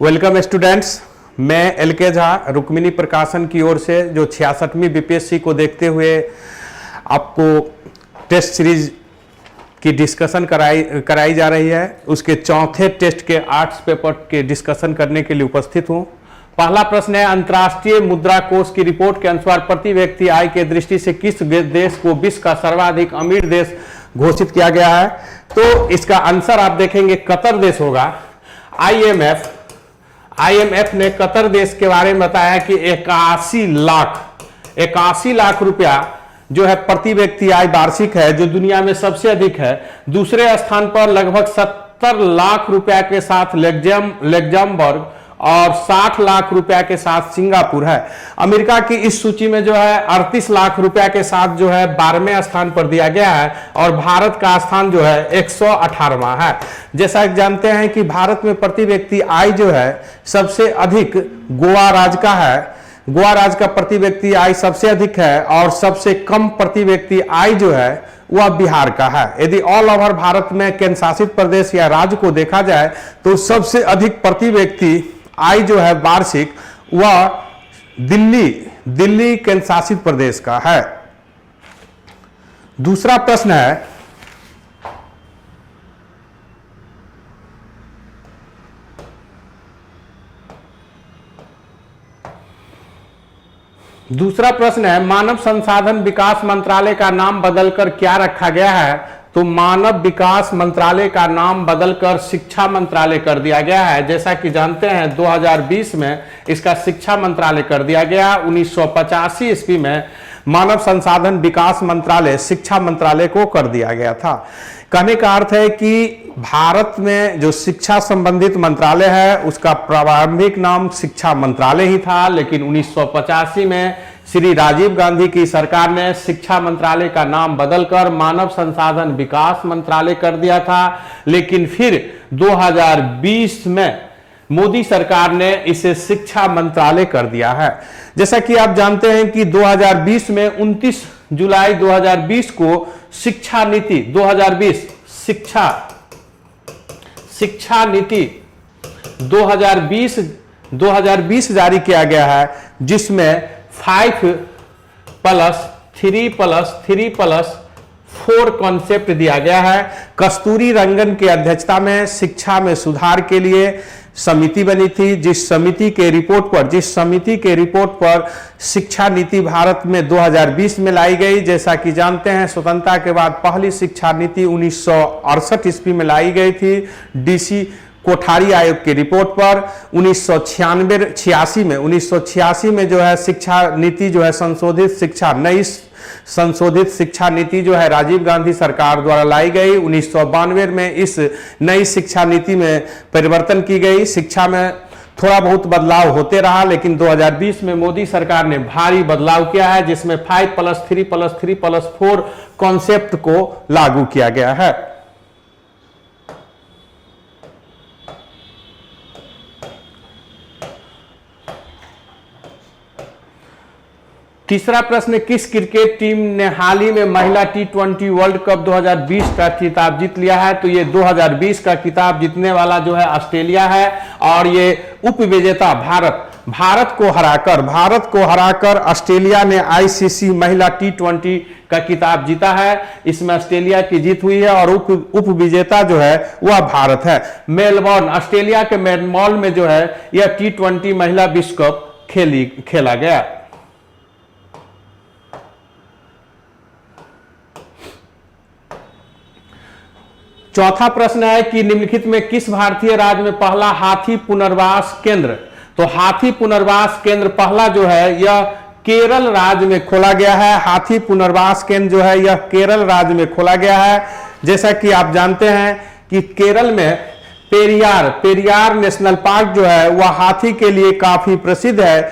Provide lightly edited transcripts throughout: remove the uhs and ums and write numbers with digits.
Welcome students, मैं LK. Jha Rukmini प्रकाशन की ओर से जो 66वीं बीपीएससी को देखते हुए आपको टेस्ट सीरीज की डिस्कशन कराई जा रही है, उसके चौथे टेस्ट के आर्ट्स पेपर के डिस्कशन करने के लिए उपस्थित हूं। पहला प्रश्न है, अंतर्राष्ट्रीय मुद्रा कोष की रिपोर्ट के अनुसार प्रति व्यक्ति आय के दृष्टि से किस देश को विश्व का सर्वाधिक अमीर देश घोषित किया गया है? तो इसका आंसर आप देखेंगे कतर देश होगा। आईएमएफ ने कतर देश के बारे में बताया कि 81 लाख रुपया जो है प्रति व्यक्ति आय वार्षिक है, जो दुनिया में सबसे अधिक है। दूसरे स्थान पर लगभग 70 लाख रुपया के साथ लग्जमबर्ग और 60 लाख रुपया के साथ सिंगापुर है। अमेरिका की इस सूची में जो है 38 लाख रुपया के साथ जो है 12वें स्थान पर दिया गया है और भारत का स्थान जो है 118वां है। जैसा कि जानते हैं कि भारत में प्रति व्यक्ति आय जो है सबसे अधिक गोवा राज्य का है। गोवा राज्य का प्रति व्यक्ति आय सबसे अधिक है और सबसे कम प्रति व्यक्ति आय जो है वह बिहार का है। यदि ऑल ओवर भारत में केंद्र शासित प्रदेश या राज्य को देखा जाए तो सबसे अधिक प्रति व्यक्ति आय जो है वार्षिक वह दिल्ली केंद्र शासित प्रदेश का है। दूसरा प्रश्न है, मानव संसाधन विकास मंत्रालय का नाम बदलकर क्या रखा गया है? तो मानव विकास मंत्रालय का नाम बदलकर शिक्षा मंत्रालय कर दिया गया है। जैसा कि जानते हैं 2020 में इसका शिक्षा मंत्रालय कर दिया गया। 1985 ईस्वी में मानव संसाधन विकास मंत्रालय शिक्षा मंत्रालय को कर दिया गया था। कहने का अर्थ है कि भारत में जो शिक्षा संबंधित मंत्रालय है उसका प्रारंभिक नाम शिक्षा मंत्रालय ही था, लेकिन 1985 में श्री राजीव गांधी की सरकार ने शिक्षा मंत्रालय का नाम बदलकर मानव संसाधन विकास मंत्रालय कर दिया था। लेकिन फिर 2020 में मोदी सरकार ने इसे शिक्षा मंत्रालय कर दिया है। जैसा कि आप जानते हैं कि 2020 में 29 जुलाई 2020 को शिक्षा नीति 2020 शिक्षा नीति 2020 जारी किया गया है, जिसमें 5+3+3+4 कॉन्सेप्ट दिया गया है। कस्तूरी रंगन की अध्यक्षता में शिक्षा में सुधार के लिए समिति बनी थी, जिस समिति के रिपोर्ट पर शिक्षा नीति भारत में 2020 में लाई गई। जैसा कि जानते हैं स्वतंत्रता के बाद पहली शिक्षा नीति 1968 ईस्वी में लाई गई थी डीसी कोठारी आयोग की रिपोर्ट पर। 1986 में जो है शिक्षा नीति जो है संशोधित शिक्षा नीति जो है राजीव गांधी सरकार द्वारा लाई गई। 1992 में इस नई शिक्षा नीति में परिवर्तन की गई। शिक्षा में थोड़ा बहुत बदलाव होते रहा, लेकिन 2020 में मोदी सरकार ने भारी बदलाव किया है, जिसमें 5+3+3+4 कॉन्सेप्ट को लागू किया गया है। तीसरा प्रश्न, किस क्रिकेट टीम ने हाल ही में महिला T20 वर्ल्ड कप 2020 का खिताब जीत लिया है? तो ये 2020 का खिताब जीतने वाला जो है ऑस्ट्रेलिया है और ये उपविजेता भारत को हराकर ऑस्ट्रेलिया ने आईसीसी महिला T20 का खिताब जीता है। इसमें ऑस्ट्रेलिया की जीत हुई है और उपविजेता जो है वह भारत है। ऑस्ट्रेलिया के मेलबर्न में जो है यह T20 महिला विश्व कप खेला गया। चौथा प्रश्न है कि निम्नलिखित में किस भारतीय राज्य में पहला हाथी पुनर्वास केंद्र? तो हाथी पुनर्वास केंद्र पहला जो है यह केरल राज्य में खोला गया है। हाथी पुनर्वास केंद्र जो है यह केरल राज्य में खोला गया है। जैसा कि आप जानते हैं कि केरल में पेरियार नेशनल पार्क जो है वह हाथी के लिए काफी प्रसिद्ध है।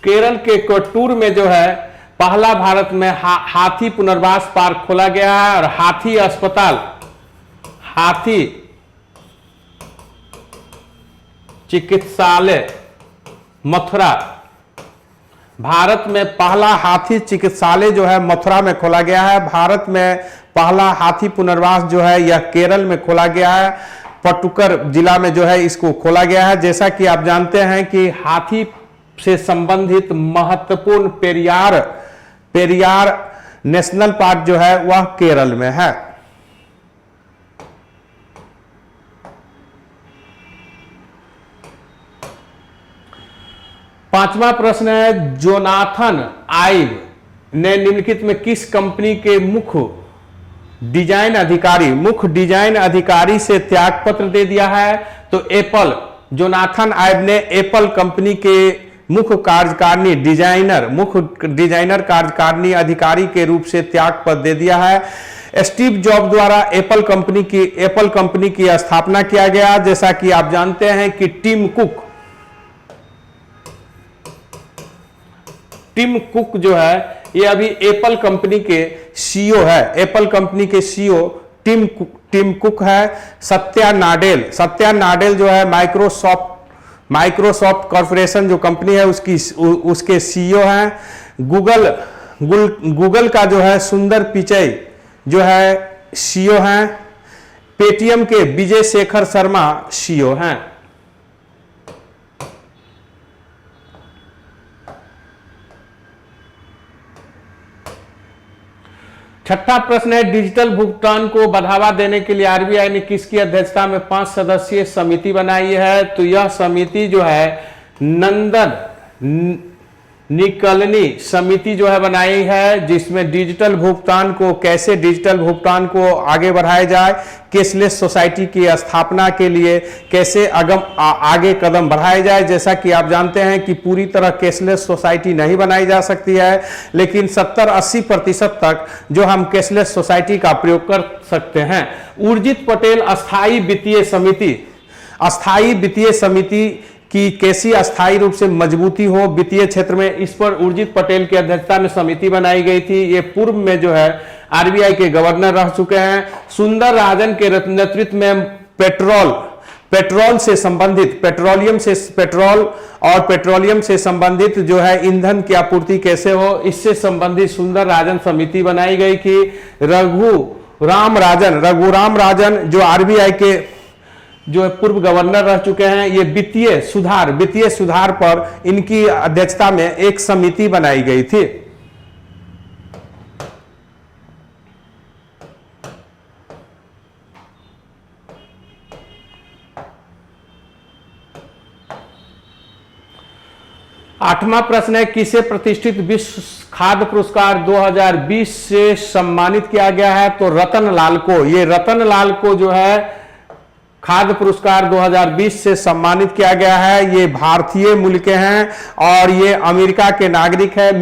केरल के कोट्टूर में जो है पहला भारत में हाथी पुनर्वास पार्क खोला गया है और हाथी अस्पताल, हाथी चिकित्सालय मथुरा भारत में पहला हाथी चिकित्सालय जो है मथुरा में खोला गया है। भारत में पहला हाथी पुनर्वास जो है यह केरल में खोला गया है, पटुकर जिला में जो है इसको खोला गया है। जैसा कि आप जानते हैं कि हाथी से संबंधित महत्वपूर्ण पेरियार नेशनल पार्क जो है वह केरल में है। पांचवा प्रश्न है, जोनाथन आइव ने निम्नलिखित में किस कंपनी के मुख्य डिजाइन अधिकारी से त्यागपत्र दे दिया है? तो एप्पल, जोनाथन आइव ने एप्पल कंपनी के मुख्य डिजाइनर कार्यकारिणी अधिकारी के रूप से त्यागपत्र दे दिया है। स्टीव जॉब द्वारा एप्पल कंपनी की स्थापना किया गया। जैसा कि आप जानते हैं कि टिम कुक जो है ये अभी एप्पल कंपनी के सीईओ है। एप्पल कंपनी के सीईओ टिम कुक है। सत्या नाडेल जो है माइक्रोसॉफ्ट कॉर्पोरेशन जो कंपनी है उसके सीईओ हैं। गूगल का जो है सुंदर पिचई जो है सीईओ हैं। पेटीएम के विजय शेखर शर्मा सीईओ हैं। छठा प्रश्न है, डिजिटल भुगतान को बढ़ावा देने के लिए आरबीआई ने किसकी अध्यक्षता में 5 सदस्यीय समिति बनाई है? तो यह समिति जो है नंदन निकलनी समिति जो है बनाई है, जिसमें डिजिटल भुगतान को आगे बढ़ाया जाए, कैशलेस सोसाइटी की स्थापना के लिए कैसे आगे कदम बढ़ाए जाए। जैसा कि आप जानते हैं कि पूरी तरह कैशलेस सोसाइटी नहीं बनाई जा सकती है, लेकिन 70-80% तक जो हम कैशलेस सोसाइटी का प्रयोग कर सकते हैं। उर्जित पटेल अस्थायी वित्तीय समिति कि कैसी अस्थायी रूप से मजबूती हो वित्तीय क्षेत्र में, इस पर उर्जित पटेल की अध्यक्षता में समिति बनाई गई थी। ये पूर्व में जो है आरबीआई के गवर्नर रह चुके हैं। सुंदर राजन के नेतृत्व में पेट्रोलियम से संबंधित जो है ईंधन की आपूर्ति कैसे हो, इससे संबंधित सुंदर राजन समिति बनाई गई थी। रघुराम राजन जो आरबीआई के जो पूर्व गवर्नर रह चुके हैं, ये वित्तीय सुधार पर इनकी अध्यक्षता में एक समिति बनाई गई थी। आठवां प्रश्न है, किसे प्रतिष्ठित विश्व खाद्य पुरस्कार 2020 से सम्मानित किया गया है? तो रतनलाल को जो है खाद्य पुरस्कार 2020 से सम्मानित किया गया है। ये भारतीय मूल के हैं और ये अमेरिका के नागरिक है।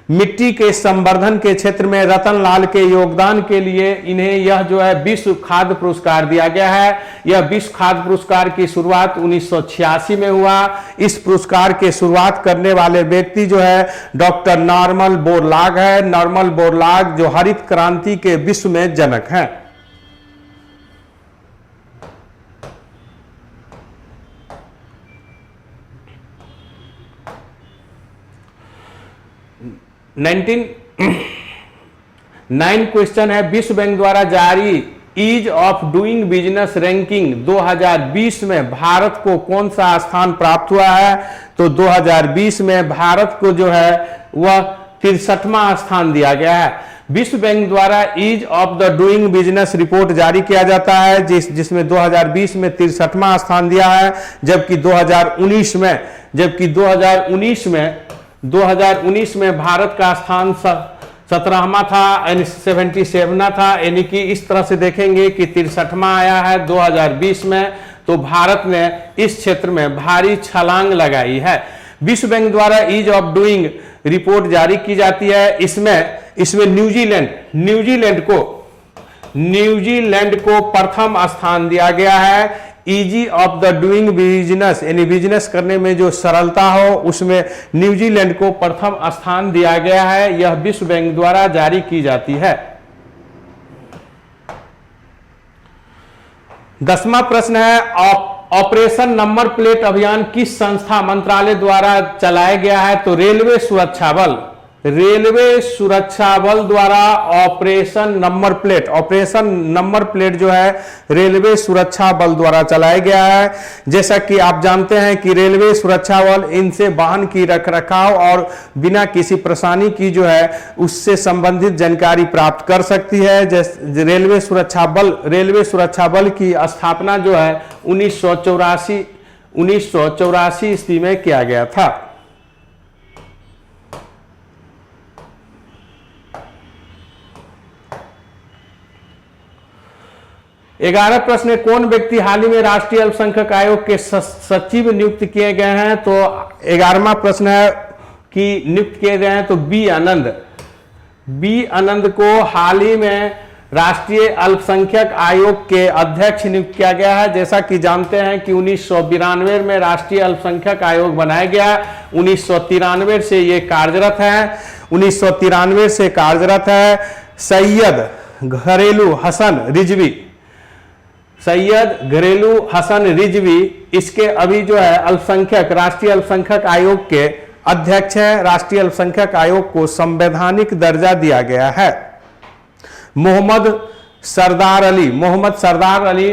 मिट्टी के संवर्धन के क्षेत्र में रतनलाल के योगदान के लिए इन्हें यह जो है विश्व खाद्य पुरस्कार दिया गया है। यह विश्व खाद्य पुरस्कार की शुरुआत 1986 में हुआ। इस पुरस्कार के शुरुआत करने वाले व्यक्ति जो है डॉक्टर नॉर्मन बोरलॉग है। नॉर्मन बोरलॉग जो हरित क्रांति के विश्व में जनक हैं। 9 क्वेश्चन है, विश्व बैंक द्वारा जारी ease of doing business ranking 2020 में भारत को कौन सा स्थान प्राप्त हुआ है? तो 2020 में भारत को जो है वह 63वां स्थान दिया गया है। विश्व बैंक द्वारा ease of the doing business report जारी किया जाता है जिसमें 2020 में 63वां स्थान दिया है, जबकि 2019 में भारत का स्थान 17वां था, 77वां था। यानी कि इस तरह से देखेंगे कि 63वां आया है 2020 में, तो भारत ने इस क्षेत्र में भारी छलांग लगाई है। विश्व बैंक द्वारा ईज ऑफ डूइंग रिपोर्ट जारी की जाती है। इसमें न्यूजीलैंड को प्रथम स्थान दिया गया है। Easy of the doing business यानी बिजनेस करने में जो सरलता हो उसमें न्यूजीलैंड को प्रथम स्थान दिया गया है। यह विश्व बैंक द्वारा जारी की जाती है। 10वां प्रश्न है, ऑपरेशन नंबर प्लेट अभियान किस संस्था मंत्रालय द्वारा चलाया गया है? तो रेलवे सुरक्षा बल, रेलवे सुरक्षा बल द्वारा ऑपरेशन नंबर प्लेट जो है रेलवे सुरक्षा बल द्वारा चलाया गया है। जैसा कि आप जानते हैं कि रेलवे सुरक्षा बल इनसे वाहन की रखरखाव और बिना किसी परेशानी की जो है उससे संबंधित जानकारी प्राप्त कर सकती है। जैसे रेलवे सुरक्षा बल की स्थापना जो है 1984 ईस्वी में किया गया था। 11 प्रश्न, कौन व्यक्ति हाल ही में राष्ट्रीय अल्पसंख्यक आयोग के सचिव नियुक्त किए गए हैं? तो 11वां प्रश्न है कि नियुक्त किए गए हैं तो बी आनंद को हाल ही में राष्ट्रीय अल्पसंख्यक आयोग के अध्यक्ष नियुक्त किया गया है। जैसा कि जानते हैं कि 1992 में राष्ट्रीय अल्पसंख्यक आयोग बनाया गया, 1993 से ये कार्यरत है। 1993 से कार्यरत है। सैयद घरेलू हसन रिजवी इसके अभी जो है राष्ट्रीय अल्पसंख्यक आयोग के अध्यक्ष है। राष्ट्रीय अल्पसंख्यक आयोग को संवैधानिक दर्जा दिया गया है। मोहम्मद सरदार अली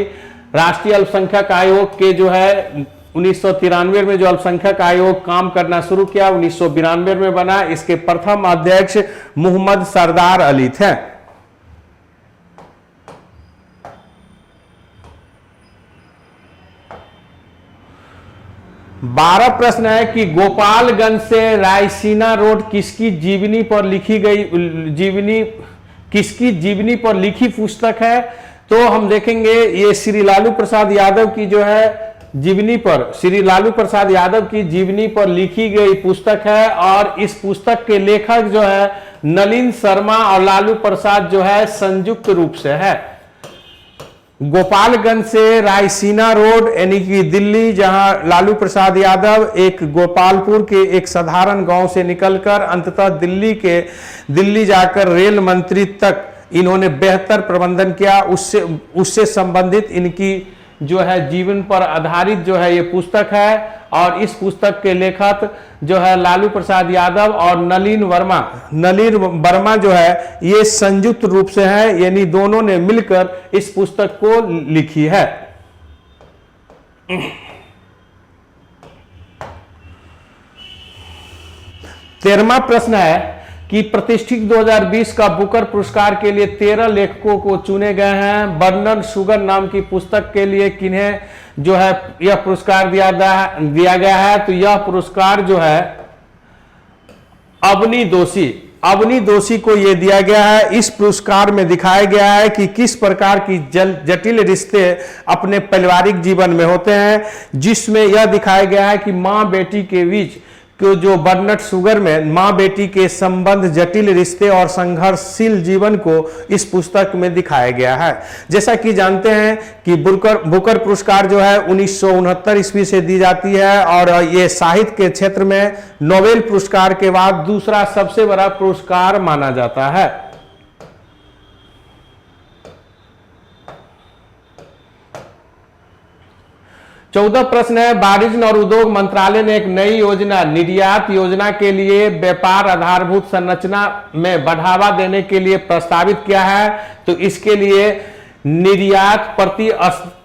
राष्ट्रीय अल्पसंख्यक आयोग के जो है 1993 में जो अल्पसंख्यक आयोग काम करना शुरू किया, 1992 में बना। इसके प्रथम अध्यक्ष मोहम्मद सरदार अली थे। 12 प्रश्न है कि गोपालगंज से रायसीना रोड किसकी जीवनी पर लिखी पुस्तक है? तो हम देखेंगे ये श्री लालू प्रसाद यादव की जो है श्री लालू प्रसाद यादव की जीवनी पर लिखी गई पुस्तक है। और इस पुस्तक के लेखक जो है नलिन शर्मा और लालू प्रसाद जो है संयुक्त रूप से है। गोपालगंज से रायसीना रोड यानी कि दिल्ली, जहां लालू प्रसाद यादव एक गोपालपुर के एक साधारण गांव से निकलकर अंततः दिल्ली जाकर रेल मंत्री तक इन्होंने बेहतर प्रबंधन किया। उससे संबंधित इनकी जो है जीवन पर आधारित जो है ये पुस्तक है। और इस पुस्तक के लेखक जो है लालू प्रसाद यादव और नलिन वर्मा जो है ये संयुक्त रूप से है, यानी दोनों ने मिलकर इस पुस्तक को लिखी है। 13वां प्रश्न है कि प्रतिष्ठित 2020 का बुकर पुरस्कार के लिए 13 लेखकों को चुने गए हैं। बर्नर्ड शुगर नाम की पुस्तक के लिए किन्हें जो है यह पुरस्कार दिया गया है? तो यह पुरस्कार जो है अवनी दोषी को यह दिया गया है। इस पुरस्कार में दिखाया गया है कि किस प्रकार की जटिल रिश्ते अपने पारिवारिक जीवन में होते हैं, जिसमें यह दिखाया गया है कि मां बेटी के बीच जो बर्नर्ड शुगर में मां बेटी के संबंध, जटिल रिश्ते और संघर्षशील जीवन को इस पुस्तक में दिखाया गया है। जैसा कि जानते हैं कि बुकर पुरस्कार जो है 1969 ईस्वी से दी जाती है और ये साहित्य के क्षेत्र में नोबेल पुरस्कार के बाद दूसरा सबसे बड़ा पुरस्कार माना जाता है। 14 प्रश्न है, वाणिज्य और उद्योग मंत्रालय ने एक नई योजना निर्यात योजना के लिए व्यापार आधारभूत संरचना में बढ़ावा देने के लिए प्रस्तावित किया है। तो इसके लिए निर्यात प्रति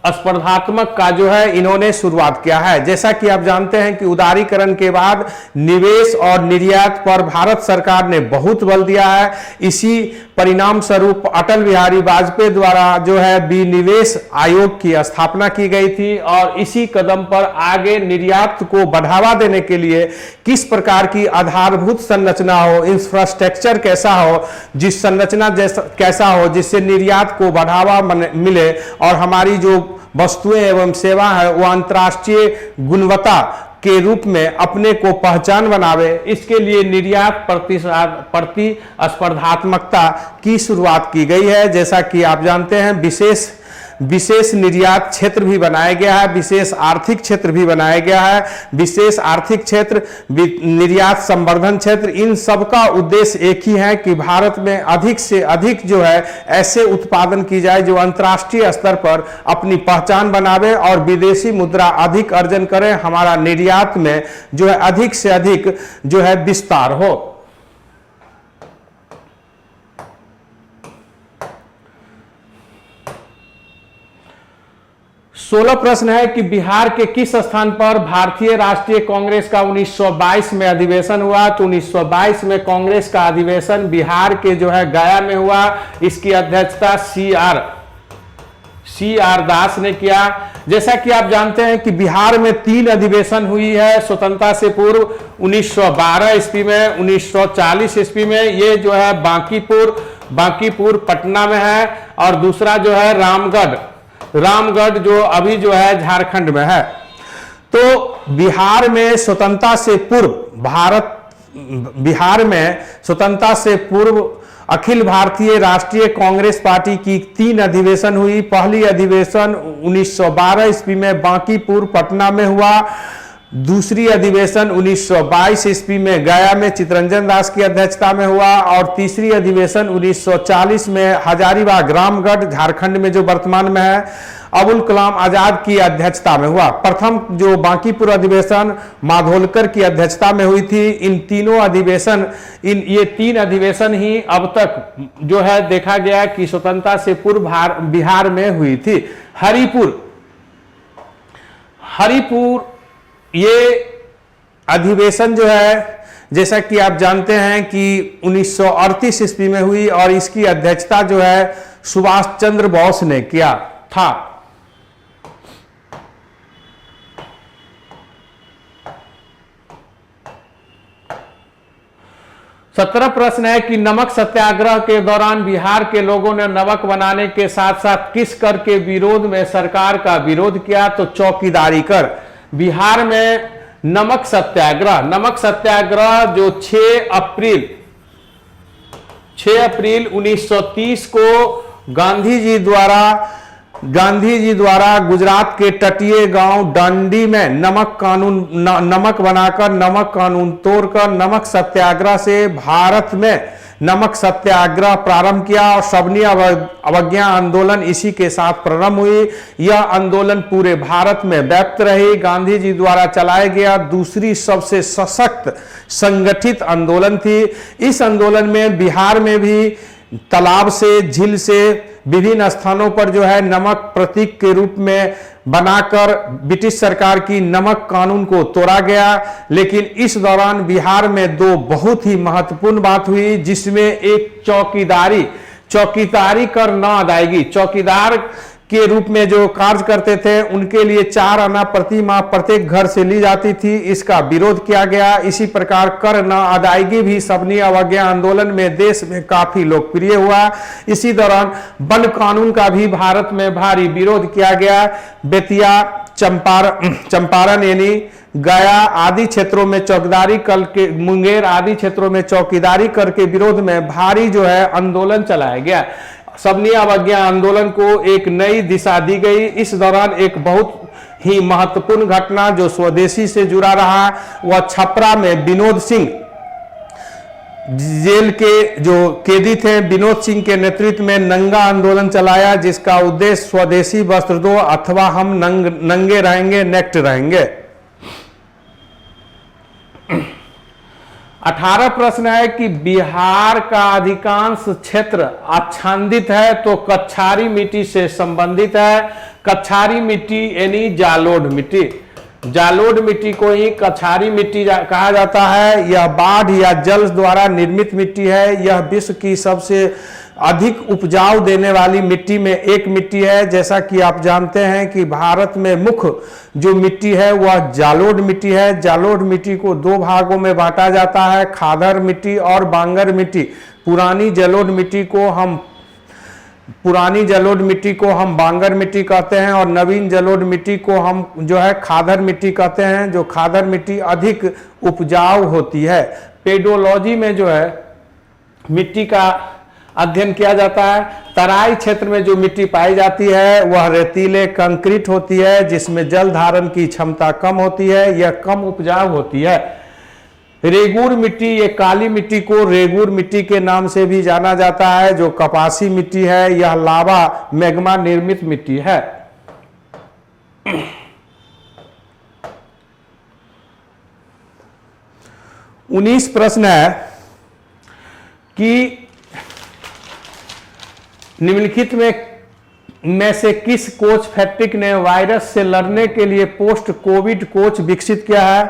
स्पर्धात्मक का जो है इन्होंने शुरुआत किया है। जैसा कि आप जानते हैं कि उदारीकरण के बाद निवेश और निर्यात पर भारत सरकार ने बहुत बल दिया है। इसी परिणाम स्वरूप अटल बिहारी वाजपेयी द्वारा जो है विनिवेश आयोग की स्थापना की गई थी और इसी कदम पर आगे निर्यात को बढ़ावा देने के लिए किस प्रकार की आधारभूत संरचना हो, इंफ्रास्ट्रक्चर कैसा हो, जिस संरचना कैसा हो जिससे निर्यात को बढ़ावा मिले और हमारी जो वस्तुएं एवं सेवा है वो अंतर्राष्ट्रीय गुणवत्ता के रूप में अपने को पहचान बनावे। इसके लिए निर्यात प्रतिस्पर्धात्मकता की शुरुआत की गई है। जैसा कि आप जानते हैं विशेष निर्यात क्षेत्र भी बनाया गया है, विशेष आर्थिक क्षेत्र भी बनाया गया है। विशेष आर्थिक क्षेत्र, निर्यात संवर्धन क्षेत्र, इन सबका उद्देश्य एक ही है कि भारत में अधिक से अधिक जो है ऐसे उत्पादन की जाए जो अंतर्राष्ट्रीय स्तर पर अपनी पहचान बनावे और विदेशी मुद्रा अधिक अर्जन करें, हमारा निर्यात में जो है अधिक से अधिक जो है विस्तार हो। 16 प्रश्न है कि बिहार के किस स्थान पर भारतीय राष्ट्रीय कांग्रेस का 1922 में अधिवेशन हुआ। तो 1922 में कांग्रेस का अधिवेशन बिहार के जो है गया में हुआ। इसकी अध्यक्षता सी आर दास ने किया। जैसा कि आप जानते हैं कि बिहार में 3 अधिवेशन हुई है स्वतंत्रता से पूर्व, 1912 ईस्वी में, 1940 ईस्वी में। ये जो है बांकीपुर पटना में है, और दूसरा जो है रामगढ़ जो अभी जो है झारखंड में है। तो बिहार में स्वतंत्रता से पूर्व अखिल भारतीय राष्ट्रीय कांग्रेस पार्टी की 3 अधिवेशन हुई। पहली अधिवेशन 1912 ईस्वी में बांकीपुर पटना में हुआ। दूसरी अधिवेशन 1922 ईस्वी में गया में चितरंजन दास की अध्यक्षता में हुआ, और तीसरी अधिवेशन 1940 में हजारीबाग रामगढ़ झारखंड में जो वर्तमान में है अबुल कलाम आजाद की अध्यक्षता में हुआ। प्रथम जो बांकीपुर अधिवेशन माधोलकर की अध्यक्षता में हुई थी। इन तीनों अधिवेशन ये 3 अधिवेशन ही अब तक जो है देखा गया कि स्वतंत्रता से पूर्व बिहार में हुई थी। हरिपुर ये अधिवेशन जो है जैसा कि आप जानते हैं कि 1938 ईस्वी में हुई, और इसकी अध्यक्षता जो है सुभाष चंद्र बोस ने किया था। सत्रह प्रश्न है कि नमक सत्याग्रह के दौरान बिहार के लोगों ने नमक बनाने के साथ साथ किस कर के विरोध में सरकार का विरोध किया। तो चौकीदारी कर। बिहार में नमक सत्याग्रह जो 6 अप्रैल 1930 को गांधी जी द्वारा गुजरात के तटीय गांव डांडी में नमक बनाकर नमक कानून तोड़कर नमक सत्याग्रह से भारत में नमक सत्याग्रह प्रारंभ किया, और सबनी अवज्ञा आंदोलन इसी के साथ प्रारंभ हुई। यह आंदोलन पूरे भारत में व्याप्त रही। गांधी जी द्वारा चलाया गया दूसरी सबसे सशक्त संगठित आंदोलन थी। इस आंदोलन में बिहार में भी तालाब से, झील से, विभिन्न स्थानों पर जो है नमक प्रतीक के रूप में बनाकर ब्रिटिश सरकार की नमक कानून को तोड़ा गया। लेकिन इस दौरान बिहार में 2 बहुत ही महत्वपूर्ण बात हुई, जिसमें एक चौकीदारी कर न अदायगी। चौकीदार के रूप में जो कार्य करते थे उनके लिए 4 आना प्रति माह प्रत्येक घर से ली जाती थी। इसका विरोध किया गया। इसी प्रकार कर न अदायगी भी सबनी अवज्ञा आंदोलन में देश में काफी लोकप्रिय हुआ। इसी दौरान वन कानून का भी भारत में भारी विरोध किया गया। बेतिया, चंपारण यानी गया आदि क्षेत्रों में चौकीदारी करके, मुंगेर आदि क्षेत्रों में चौकीदारी करके विरोध में भारी जो है आंदोलन चलाया गया। सबनी अवज्ञा आंदोलन को एक नई दिशा दी गई। इस दौरान एक बहुत ही महत्वपूर्ण घटना जो स्वदेशी से जुड़ा रहा, वह छपरा में विनोद सिंह जेल के जो कैदी थे, विनोद सिंह के नेतृत्व में नंगा आंदोलन चलाया, जिसका उद्देश्य स्वदेशी वस्त्र दो अथवा हम नंगे रहेंगे, नेक्ट रहेंगे। 18 प्रश्न है कि बिहार का अधिकांश क्षेत्र आच्छादित है, तो कच्छारी मिट्टी से संबंधित है। कच्छारी मिट्टी यानी जालोड मिट्टी, जालोड मिट्टी को ही कच्छारी मिट्टी कहा जाता है। यह बाढ़ या जल द्वारा निर्मित मिट्टी है। यह विश्व की सबसे अधिक उपजाऊ देने वाली मिट्टी में एक मिट्टी है। जैसा कि आप जानते हैं कि भारत में मुख्य जो मिट्टी है वह जालोड मिट्टी है। जालोड मिट्टी को 2 भागों में बांटा जाता है, खादर मिट्टी और बांगर मिट्टी। पुरानी जलोढ़ मिट्टी को हम बांगर मिट्टी कहते हैं, और नवीन जलोढ़ मिट्टी को हम जो है खादर मिट्टी कहते हैं। जो खादर मिट्टी अधिक उपजाऊ होती है। पेडोलॉजी में जो है मिट्टी का अध्ययन किया जाता है। तराई क्षेत्र में जो मिट्टी पाई जाती है वह रेतीले कंक्रीट होती है, जिसमें जल धारण की क्षमता कम होती है, यह कम उपजाऊ होती है। रेगूर मिट्टी, ये काली मिट्टी को रेगूर मिट्टी के नाम से भी जाना जाता है। जो कपासी मिट्टी है यह लावा मैग्मा निर्मित मिट्टी है। 19 प्रश्न है कि निम्नलिखित में से किस कोच फैक्ट्रिक ने वायरस से लड़ने के लिए पोस्ट कोविड कोच विकसित किया है?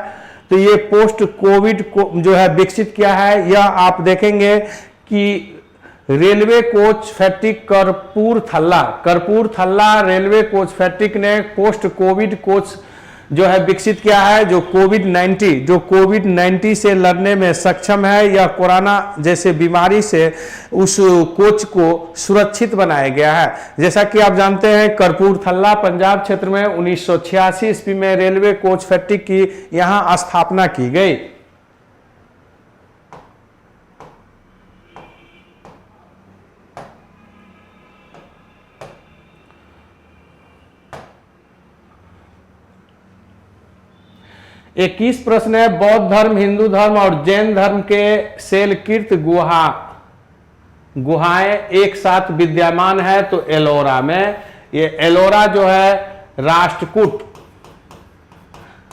तो ये पोस्ट कोविड जो है विकसित किया है, यह आप देखेंगे कि रेलवे कोच फैक्ट्रिक करपूरथल्ला रेलवे कोच फैक्ट्रिक ने पोस्ट कोविड कोच जो है विकसित किया है, जो कोविड 19 से लड़ने में सक्षम है। यह कोरोना जैसे बीमारी से उस कोच को सुरक्षित बनाया गया है। जैसा कि आप जानते हैं करपूरथल्ला पंजाब क्षेत्र में 1986 ईस्वी में रेलवे कोच फैक्ट्री की यहां स्थापना की गई। इक्कीस प्रश्न है, बौद्ध धर्म, हिंदू धर्म और जैन धर्म के शैलकृत गुहाएं एक साथ विद्यमान है। तो एलोरा में, ये एलोरा जो है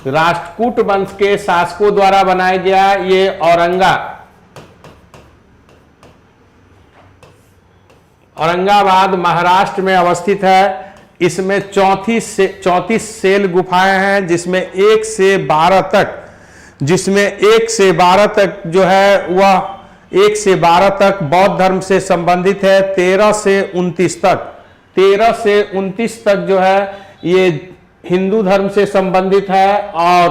राष्ट्रकूट वंश के शासकों द्वारा बनाया गया। ये औरंगाबाद महाराष्ट्र में अवस्थित है। इसमें 34 सेल गुफाएं हैं, जिसमें 1 से 12 तक जो है वह 1 से 12 तक बौद्ध धर्म से संबंधित है। 13 से 29 तक जो है ये हिंदू धर्म से संबंधित है और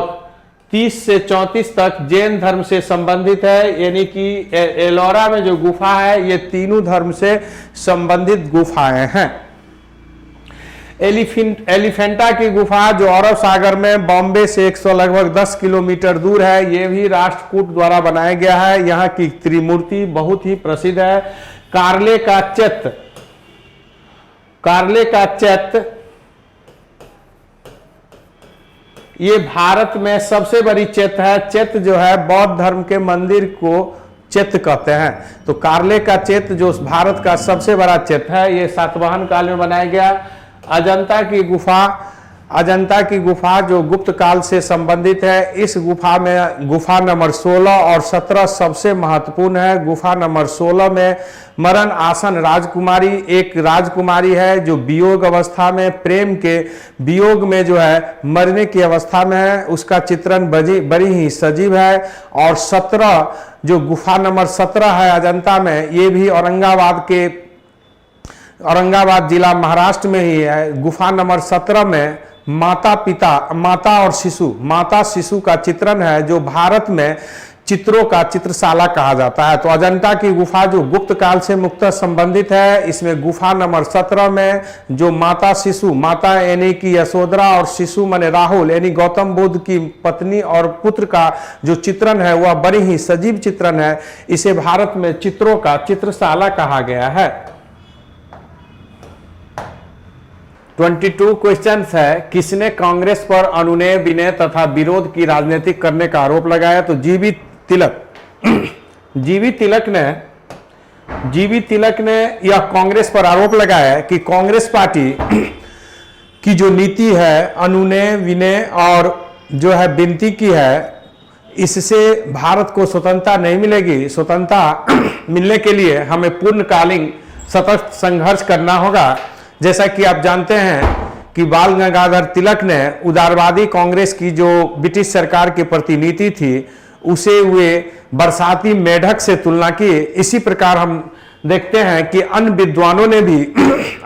30 से 34 तक जैन धर्म से संबंधित है। यानी कि एलोरा में जो गुफा है ये तीनों धर्म से संबंधित गुफाएं हैं। एलिफेंटा की गुफा जो अरब सागर में बॉम्बे से लगभग 10 किलोमीटर दूर है, यह भी राष्ट्रकूट द्वारा बनाया गया है। यहाँ की त्रिमूर्ति बहुत ही प्रसिद्ध है। कारले का चैत्य ये भारत में सबसे बड़ी चैत्य है। चैत्य जो है बौद्ध धर्म के मंदिर को चैत्य कहते हैं। तो कारले का चैत्य जो भारत का सबसे बड़ा चैत्य है, ये सातवाहन काल में बनाया गया। अजंता की गुफा जो गुप्त काल से संबंधित है। इस गुफा में गुफा नंबर 16 और 17 सबसे महत्वपूर्ण है। गुफा नंबर 16 में मरण आसन राजकुमारी एक राजकुमारी है, जो वियोग अवस्था में, प्रेम के वियोग में जो है मरने की अवस्था में है। उसका चित्रण बड़ी ही सजीव है। और 17 जो गुफा नंबर 17 है अजंता में, ये भी औरंगाबाद जिला महाराष्ट्र में ही है। गुफा नंबर 17 में माता शिशु का चित्रण है, जो भारत में चित्रों का चित्रशाला कहा जाता है। तो अजंता की गुफा जो गुप्त काल से मुक्तः संबंधित है। इसमें गुफा नंबर 17 में जो माता यानी कि यशोधरा और शिशु माने राहुल यानी गौतम बुद्ध की पत्नी और पुत्र का जो चित्रण है वह बड़ी ही सजीव चित्रण है। इसे भारत में चित्रों का चित्रशाला कहा गया है। 22 क्वेश्चन है, किसने कांग्रेस पर अनुनय, विनय तथा विरोध की राजनीति करने का आरोप लगाया? तो जीवी तिलक ने यह कांग्रेस पर आरोप लगाया कि कांग्रेस पार्टी की जो नीति है अनुनय, विनय और जो है विनती की है, इससे भारत को स्वतंत्रता नहीं मिलेगी। स्वतंत्रता मिलने के लिए हमें पूर्णकालीन सतत संघर्ष करना होगा। जैसा कि आप जानते हैं कि बाल गंगाधर तिलक ने उदारवादी कांग्रेस की जो ब्रिटिश सरकार के प्रति नीति थी उसे वे बरसाती मेढक से तुलना की। इसी प्रकार हम देखते हैं कि अन्य विद्वानों ने भी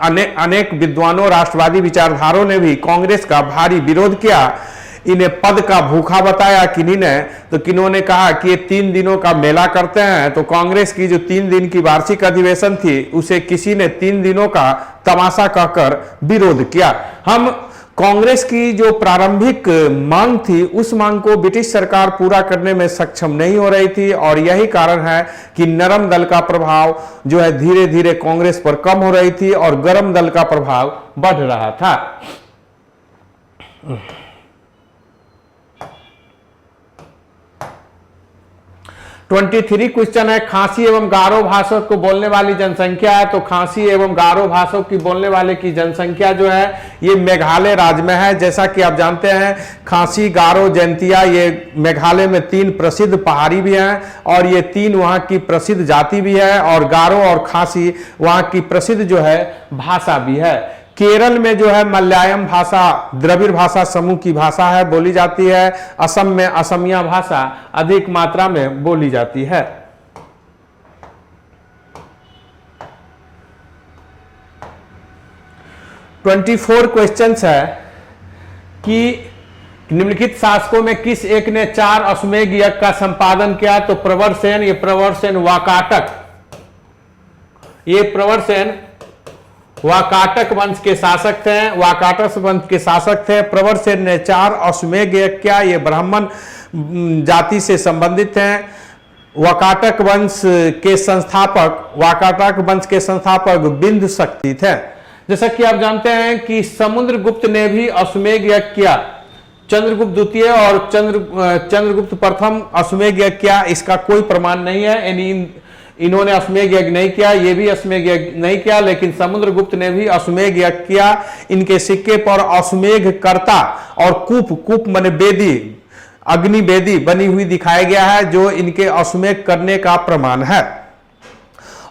अनेक विद्वानों, राष्ट्रवादी विचारधारों ने भी कांग्रेस का भारी विरोध किया। इन्हें पद का भूखा बताया किन्हीं ने, तो किन्हों ने कहा कि ये 3 दिनों का मेला करते हैं। तो कांग्रेस की जो 3 दिन की वार्षिक अधिवेशन थी उसे किसी ने 3 दिनों का तमाशा कहकर विरोध किया। हम कांग्रेस की जो प्रारंभिक मांग थी उस मांग को ब्रिटिश सरकार पूरा करने में सक्षम नहीं हो रही थी और यही कारण है कि नरम दल का प्रभाव जो है धीरे धीरे कांग्रेस पर कम हो रही थी और गरम दल का प्रभाव बढ़ रहा था। 23 क्वेश्चन है, खासी एवं गारो भाषा को बोलने वाली जनसंख्या है। तो खासी एवं गारो भाषा की बोलने वाले की जनसंख्या जो है ये मेघालय राज्य में है। जैसा कि आप जानते हैं खासी, गारो, जैंतिया ये मेघालय में 3 प्रसिद्ध पहाड़ी भी हैं और ये 3 वहां की प्रसिद्ध जाति भी है और गारो और खासी वहां की प्रसिद्ध जो है भाषा भी है। केरल में जो है मलयालम भाषा द्रविड़ भाषा समूह की भाषा है, बोली जाती है। असम में असमिया भाषा अधिक मात्रा में बोली जाती है। (24) क्वेश्चंस है कि निम्नलिखित शासकों में किस एक ने 4 अश्वमेध यज्ञ का संपादन किया? तो प्रवरसेन, ये प्रवरसेन वाकाटक, ये प्रवरसेन वाकाटक वंश के शासक थे, वाकाटक वंश के शासक थे। प्रवरसेन ने 4 अश्वमेध यज्ञ किया, ये ब्राह्मण जाति से संबंधित हैं। वाकाटक वंश के संस्थापक बिंदु शक्ति थे। जैसा कि आप जानते हैं कि समुद्रगुप्त ने भी अश्वमेध यज्ञ किया, चंद्रगुप्त द्वितीय और चंद्रगुप्त प्रथम अश्वमेध यज्ञ किया, इसका कोई प्रमाण नहीं है। यानी इन्होंने अश्वमेध यज्ञ नहीं किया, ये भी अश्वमेध यज्ञ नहीं किया, लेकिन समुद्रगुप्त ने भी अश्वमेध यज्ञ किया। इनके सिक्के पर अश्वमेध कर्ता और कूप माने बेदी, अग्नि बेदी बनी हुई दिखाया गया है, जो इनके अश्वमेध करने का प्रमाण है।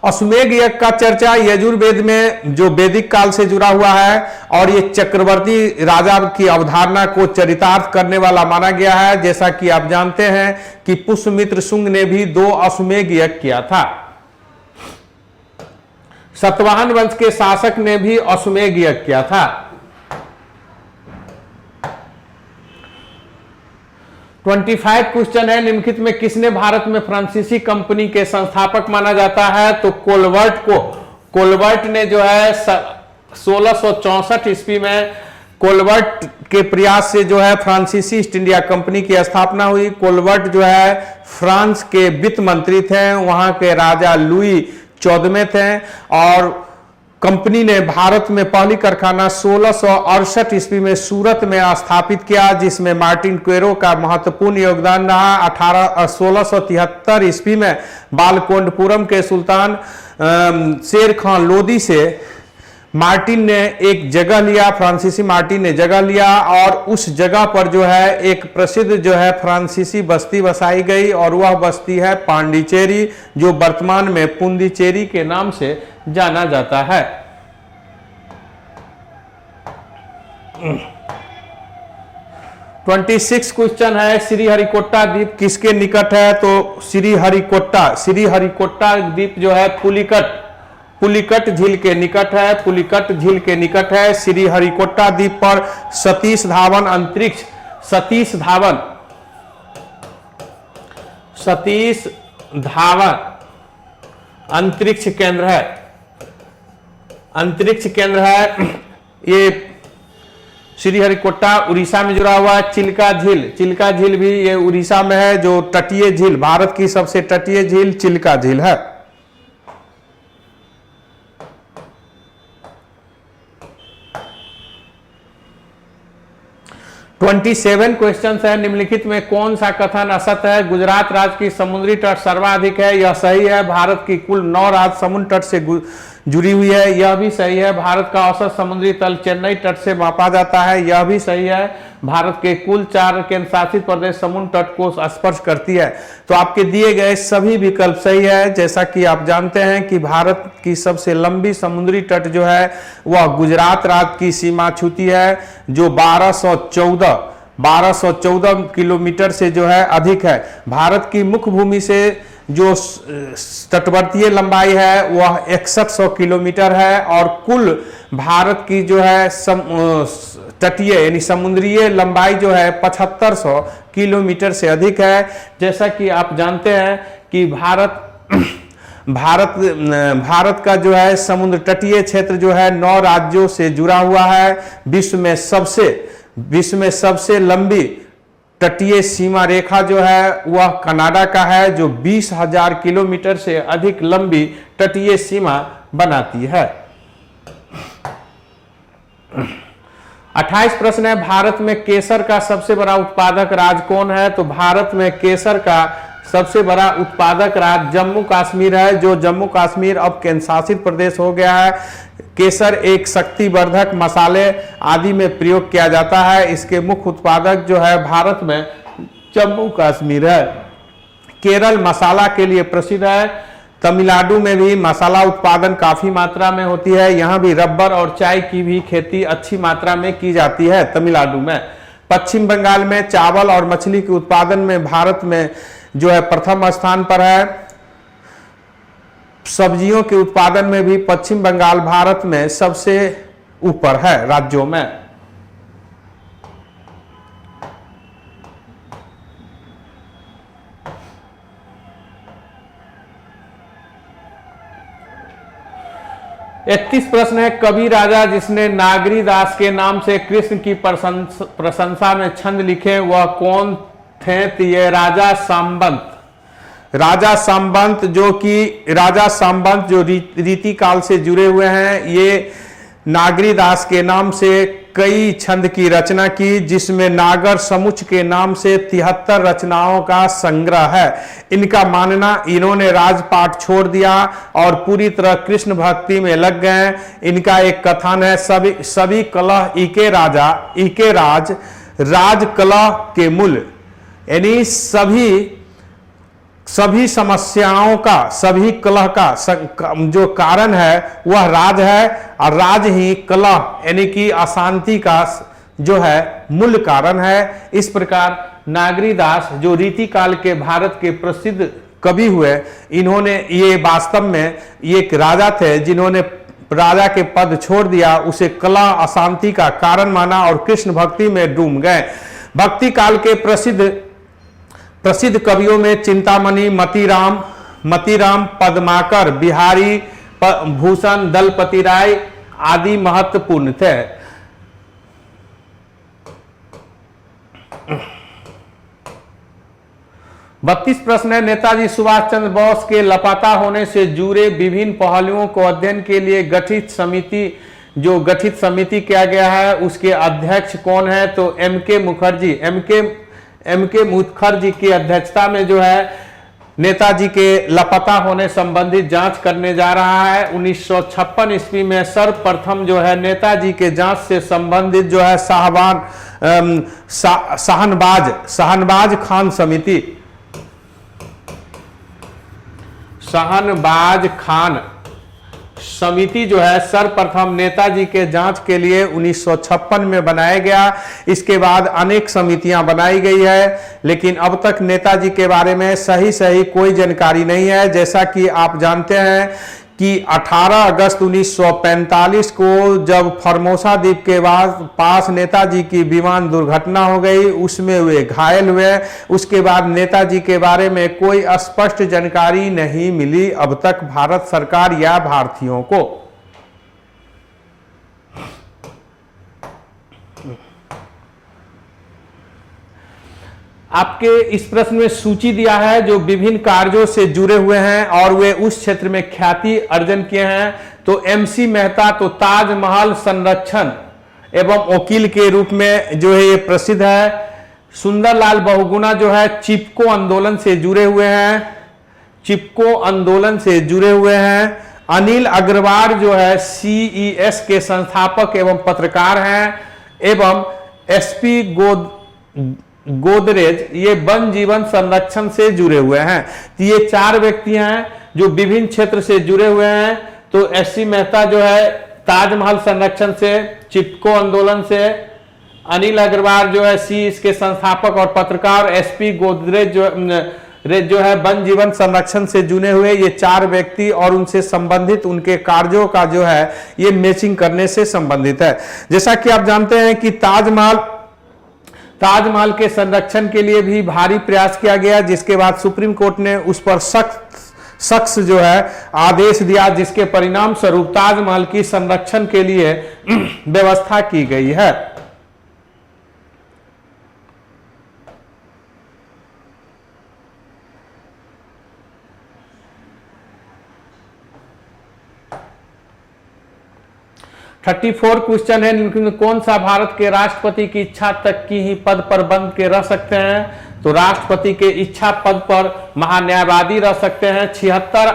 अश्वमेध यज्ञ का चर्चा यजुर्वेद में जो वैदिक काल से जुड़ा हुआ है और ये चक्रवर्ती राजा की अवधारणा को चरितार्थ करने वाला माना गया है। जैसा कि आप जानते हैं कि पुष्यमित्र शुंग ने भी 2 अश्वमेध यज्ञ किया था। सतवाहन वंश के शासक ने भी अश्वमेध यज्ञ किया था। 25 क्वेश्चन है, निम्नलिखित में किसने भारत में फ्रांसीसी कंपनी के संस्थापक माना जाता है? तो कोलवर्ट ने जो है 1664 ईस्वी में कोलवर्ट के प्रयास से जो है फ्रांसीसी ईस्ट इंडिया कंपनी की स्थापना हुई। कोलवर्ट जो है फ्रांस के वित्त मंत्री थे, वहां के राजा लुई 14वें थे और कंपनी ने भारत में पहली कारखाना 1668 ईस्वी में सूरत में स्थापित किया, जिसमें मार्टिन क्वेरो का महत्वपूर्ण योगदान रहा। 1673 ईस्वी में बालकोंडपुरम के सुल्तान शेर खान लोदी से मार्टिन ने एक जगह लिया, फ्रांसीसी मार्टिन ने जगह लिया और उस जगह पर जो है एक प्रसिद्ध जो है फ्रांसीसी बस्ती बसाई गई और वह बस्ती है पांडिचेरी, जो वर्तमान में पुंडीचेरी के नाम से जाना जाता है। (26) क्वेश्चन है, श्रीहरिकोटा द्वीप किसके निकट है? तो श्रीहरिकोटा द्वीप जो है पुलिकट झील के निकट है। पुलिकट झील के निकट है श्रीहरिकोटा द्वीप पर सतीश धावन अंतरिक्ष केंद्र है। ये श्रीहरिकोटा उड़ीसा में जुड़ा हुआ है। चिल्का झील भी ये उड़ीसा में है, जो तटीय झील, भारत की सबसे तटीय झील चिल्का झील है। (27) क्वेश्चन है, निम्नलिखित में कौन सा कथन असत्य है? गुजरात राज्य की समुद्री तट सर्वाधिक है, यह सही है। भारत की कुल 9 राज्य समुद्र तट से जुड़ी हुई है, यह भी सही है। भारत का औसत समुद्री तल चेन्नई तट से मापा जाता है, यह भी सही है। भारत के कुल 4 केंद्र शासित प्रदेश समुद्र तट को स्पर्श करती है। तो आपके दिए गए सभी विकल्प सही है। जैसा कि आप जानते हैं कि भारत की सबसे लंबी समुद्री तट जो है वह गुजरात राज्य की सीमा छूती है, जो 1214 किलोमीटर से जो है अधिक है। भारत की मुख्य भूमि से जो तटवर्तीय लंबाई है वह 6100 किलोमीटर है और कुल भारत की जो है तटीय यानी समुद्रीय लंबाई जो है 7500 किलोमीटर से अधिक है। जैसा कि आप जानते हैं कि भारत का जो है समुद्र तटीय क्षेत्र जो है 9 राज्यों से जुड़ा हुआ है। विश्व में सबसे लंबी तटीय सीमा रेखा जो है वह कनाडा का है, जो 20,000 किलोमीटर से अधिक लंबी तटीय सीमा बनाती है। 28 प्रश्न है, भारत में केसर का सबसे बड़ा उत्पादक राज्य कौन है? तो भारत में केसर का सबसे बड़ा उत्पादक राज्य जम्मू कश्मीर है, जो जम्मू कश्मीर अब केंद्र शासित प्रदेश हो गया है। केसर एक शक्तिवर्धक, मसाले आदि में प्रयोग किया जाता है। इसके मुख्य उत्पादक जो है भारत में जम्मू कश्मीर है। केरल मसाला के लिए प्रसिद्ध है। तमिलनाडु में भी मसाला उत्पादन काफी मात्रा में होती है। यहाँ भी रबर और चाय की भी खेती अच्छी मात्रा में की जाती है तमिलनाडु में। पश्चिम बंगाल में चावल और मछली के उत्पादन में भारत में जो है प्रथम स्थान पर है। सब्जियों के उत्पादन में भी पश्चिम बंगाल भारत में सबसे ऊपर है राज्यों में। इकतीस प्रश्न है, कवि राजा जिसने नागरीदास के नाम से कृष्ण की प्रशंसा में छंद लिखे वह कौन थे? तो ये राजा सांबंत। राजा सांबंत जो रीति काल से जुड़े हुए हैं, ये नागरीदास के नाम से कई छंद की रचना की, जिसमें नागर समुच के नाम से 73 रचनाओं का संग्रह है। इनका मानना इन्होंने राजपाट छोड़ दिया और पूरी तरह कृष्ण भक्ति में लग गए। इनका एक कथन है, सभी कलह इके राज, राज कलह के मूल, यानी सभी समस्याओं का, सभी कलह का जो कारण है वह राज है, और राज ही कलह यानी कि अशांति का जो है मूल कारण है। इस प्रकार नागरीदास जो रीति काल के भारत के प्रसिद्ध कवि हुए, इन्होंने ये वास्तव में एक राजा थे जिन्होंने राजा के पद छोड़ दिया, उसे कलह अशांति का कारण माना और कृष्ण भक्ति में डूब गए। भक्ति काल के प्रसिद्ध कवियों में चिंतामणि, मतीराम, पद्माकर, बिहारी भूषण, दलपति राय आदि महत्वपूर्ण थे। बत्तीस प्रश्न है, नेताजी सुभाष चंद्र बोस के लापता होने से जुड़े विभिन्न पहलुओं को अध्ययन के लिए गठित समिति किया गया है, उसके अध्यक्ष कौन है? तो एम के मुखर्जी की अध्यक्षता में जो है नेताजी के लापता होने संबंधित जांच करने जा रहा है। 1956 ईस्वी में सर्वप्रथम जो है नेताजी के जांच से संबंधित जो है शाहनबाज खान समिति जो है सर्वप्रथम नेताजी के जांच के लिए 1956 में बनाया गया। इसके बाद अनेक समितियां बनाई गई है, लेकिन अब तक नेताजी के बारे में सही कोई जानकारी नहीं है। जैसा कि आप जानते हैं कि 18 अगस्त 1945 को जब फॉर्मोसा द्वीप के पास नेताजी की विमान दुर्घटना हो गई, उसमें वे घायल हुए। उसके बाद नेताजी के बारे में कोई स्पष्ट जानकारी नहीं मिली अब तक भारत सरकार या भारतीयों को। आपके इस प्रश्न में सूची दिया है जो विभिन्न कार्यों से जुड़े हुए हैं और वे उस क्षेत्र में ख्याति अर्जन किए हैं। तो MC मेहता तो ताजमहल संरक्षण एवं वकील के रूप में जो है ये प्रसिद्ध है। सुंदरलाल बहुगुणा जो है चिपको आंदोलन से जुड़े हुए हैं। अनिल अग्रवाल जो है CES के संस्थापक एवं पत्रकार हैं, एवं SP गोदरेज ये वन जीवन संरक्षण से जुड़े हुए हैं। तो ये 4 व्यक्ति हैं जो विभिन्न क्षेत्र से जुड़े हुए हैं। तो SC मेहता जो है ताजमहल संरक्षण से, चिपको आंदोलन से, अनिल अग्रवाल जो है CES के संस्थापक और पत्रकार, SP गोदरेज जो है वन जीवन संरक्षण से जुड़े हुए। ये 4 व्यक्ति और उनसे संबंधित उनके कार्यों का जो है ये मैचिंग करने से संबंधित है। जैसा कि आप जानते हैं कि ताजमहल के संरक्षण के लिए भी भारी प्रयास किया गया, जिसके बाद सुप्रीम कोर्ट ने उस पर शख्स जो है आदेश दिया, जिसके परिणाम स्वरूप ताजमहल की संरक्षण के लिए व्यवस्था की गई है। थर्टी फोर क्वेश्चन है, निम्न में कौन सा भारत के राष्ट्रपति की इच्छा तक की ही पद पर बंद के रह सकते हैं? तो राष्ट्रपति के इच्छा पद पर महान्यायवादी रह सकते हैं। 76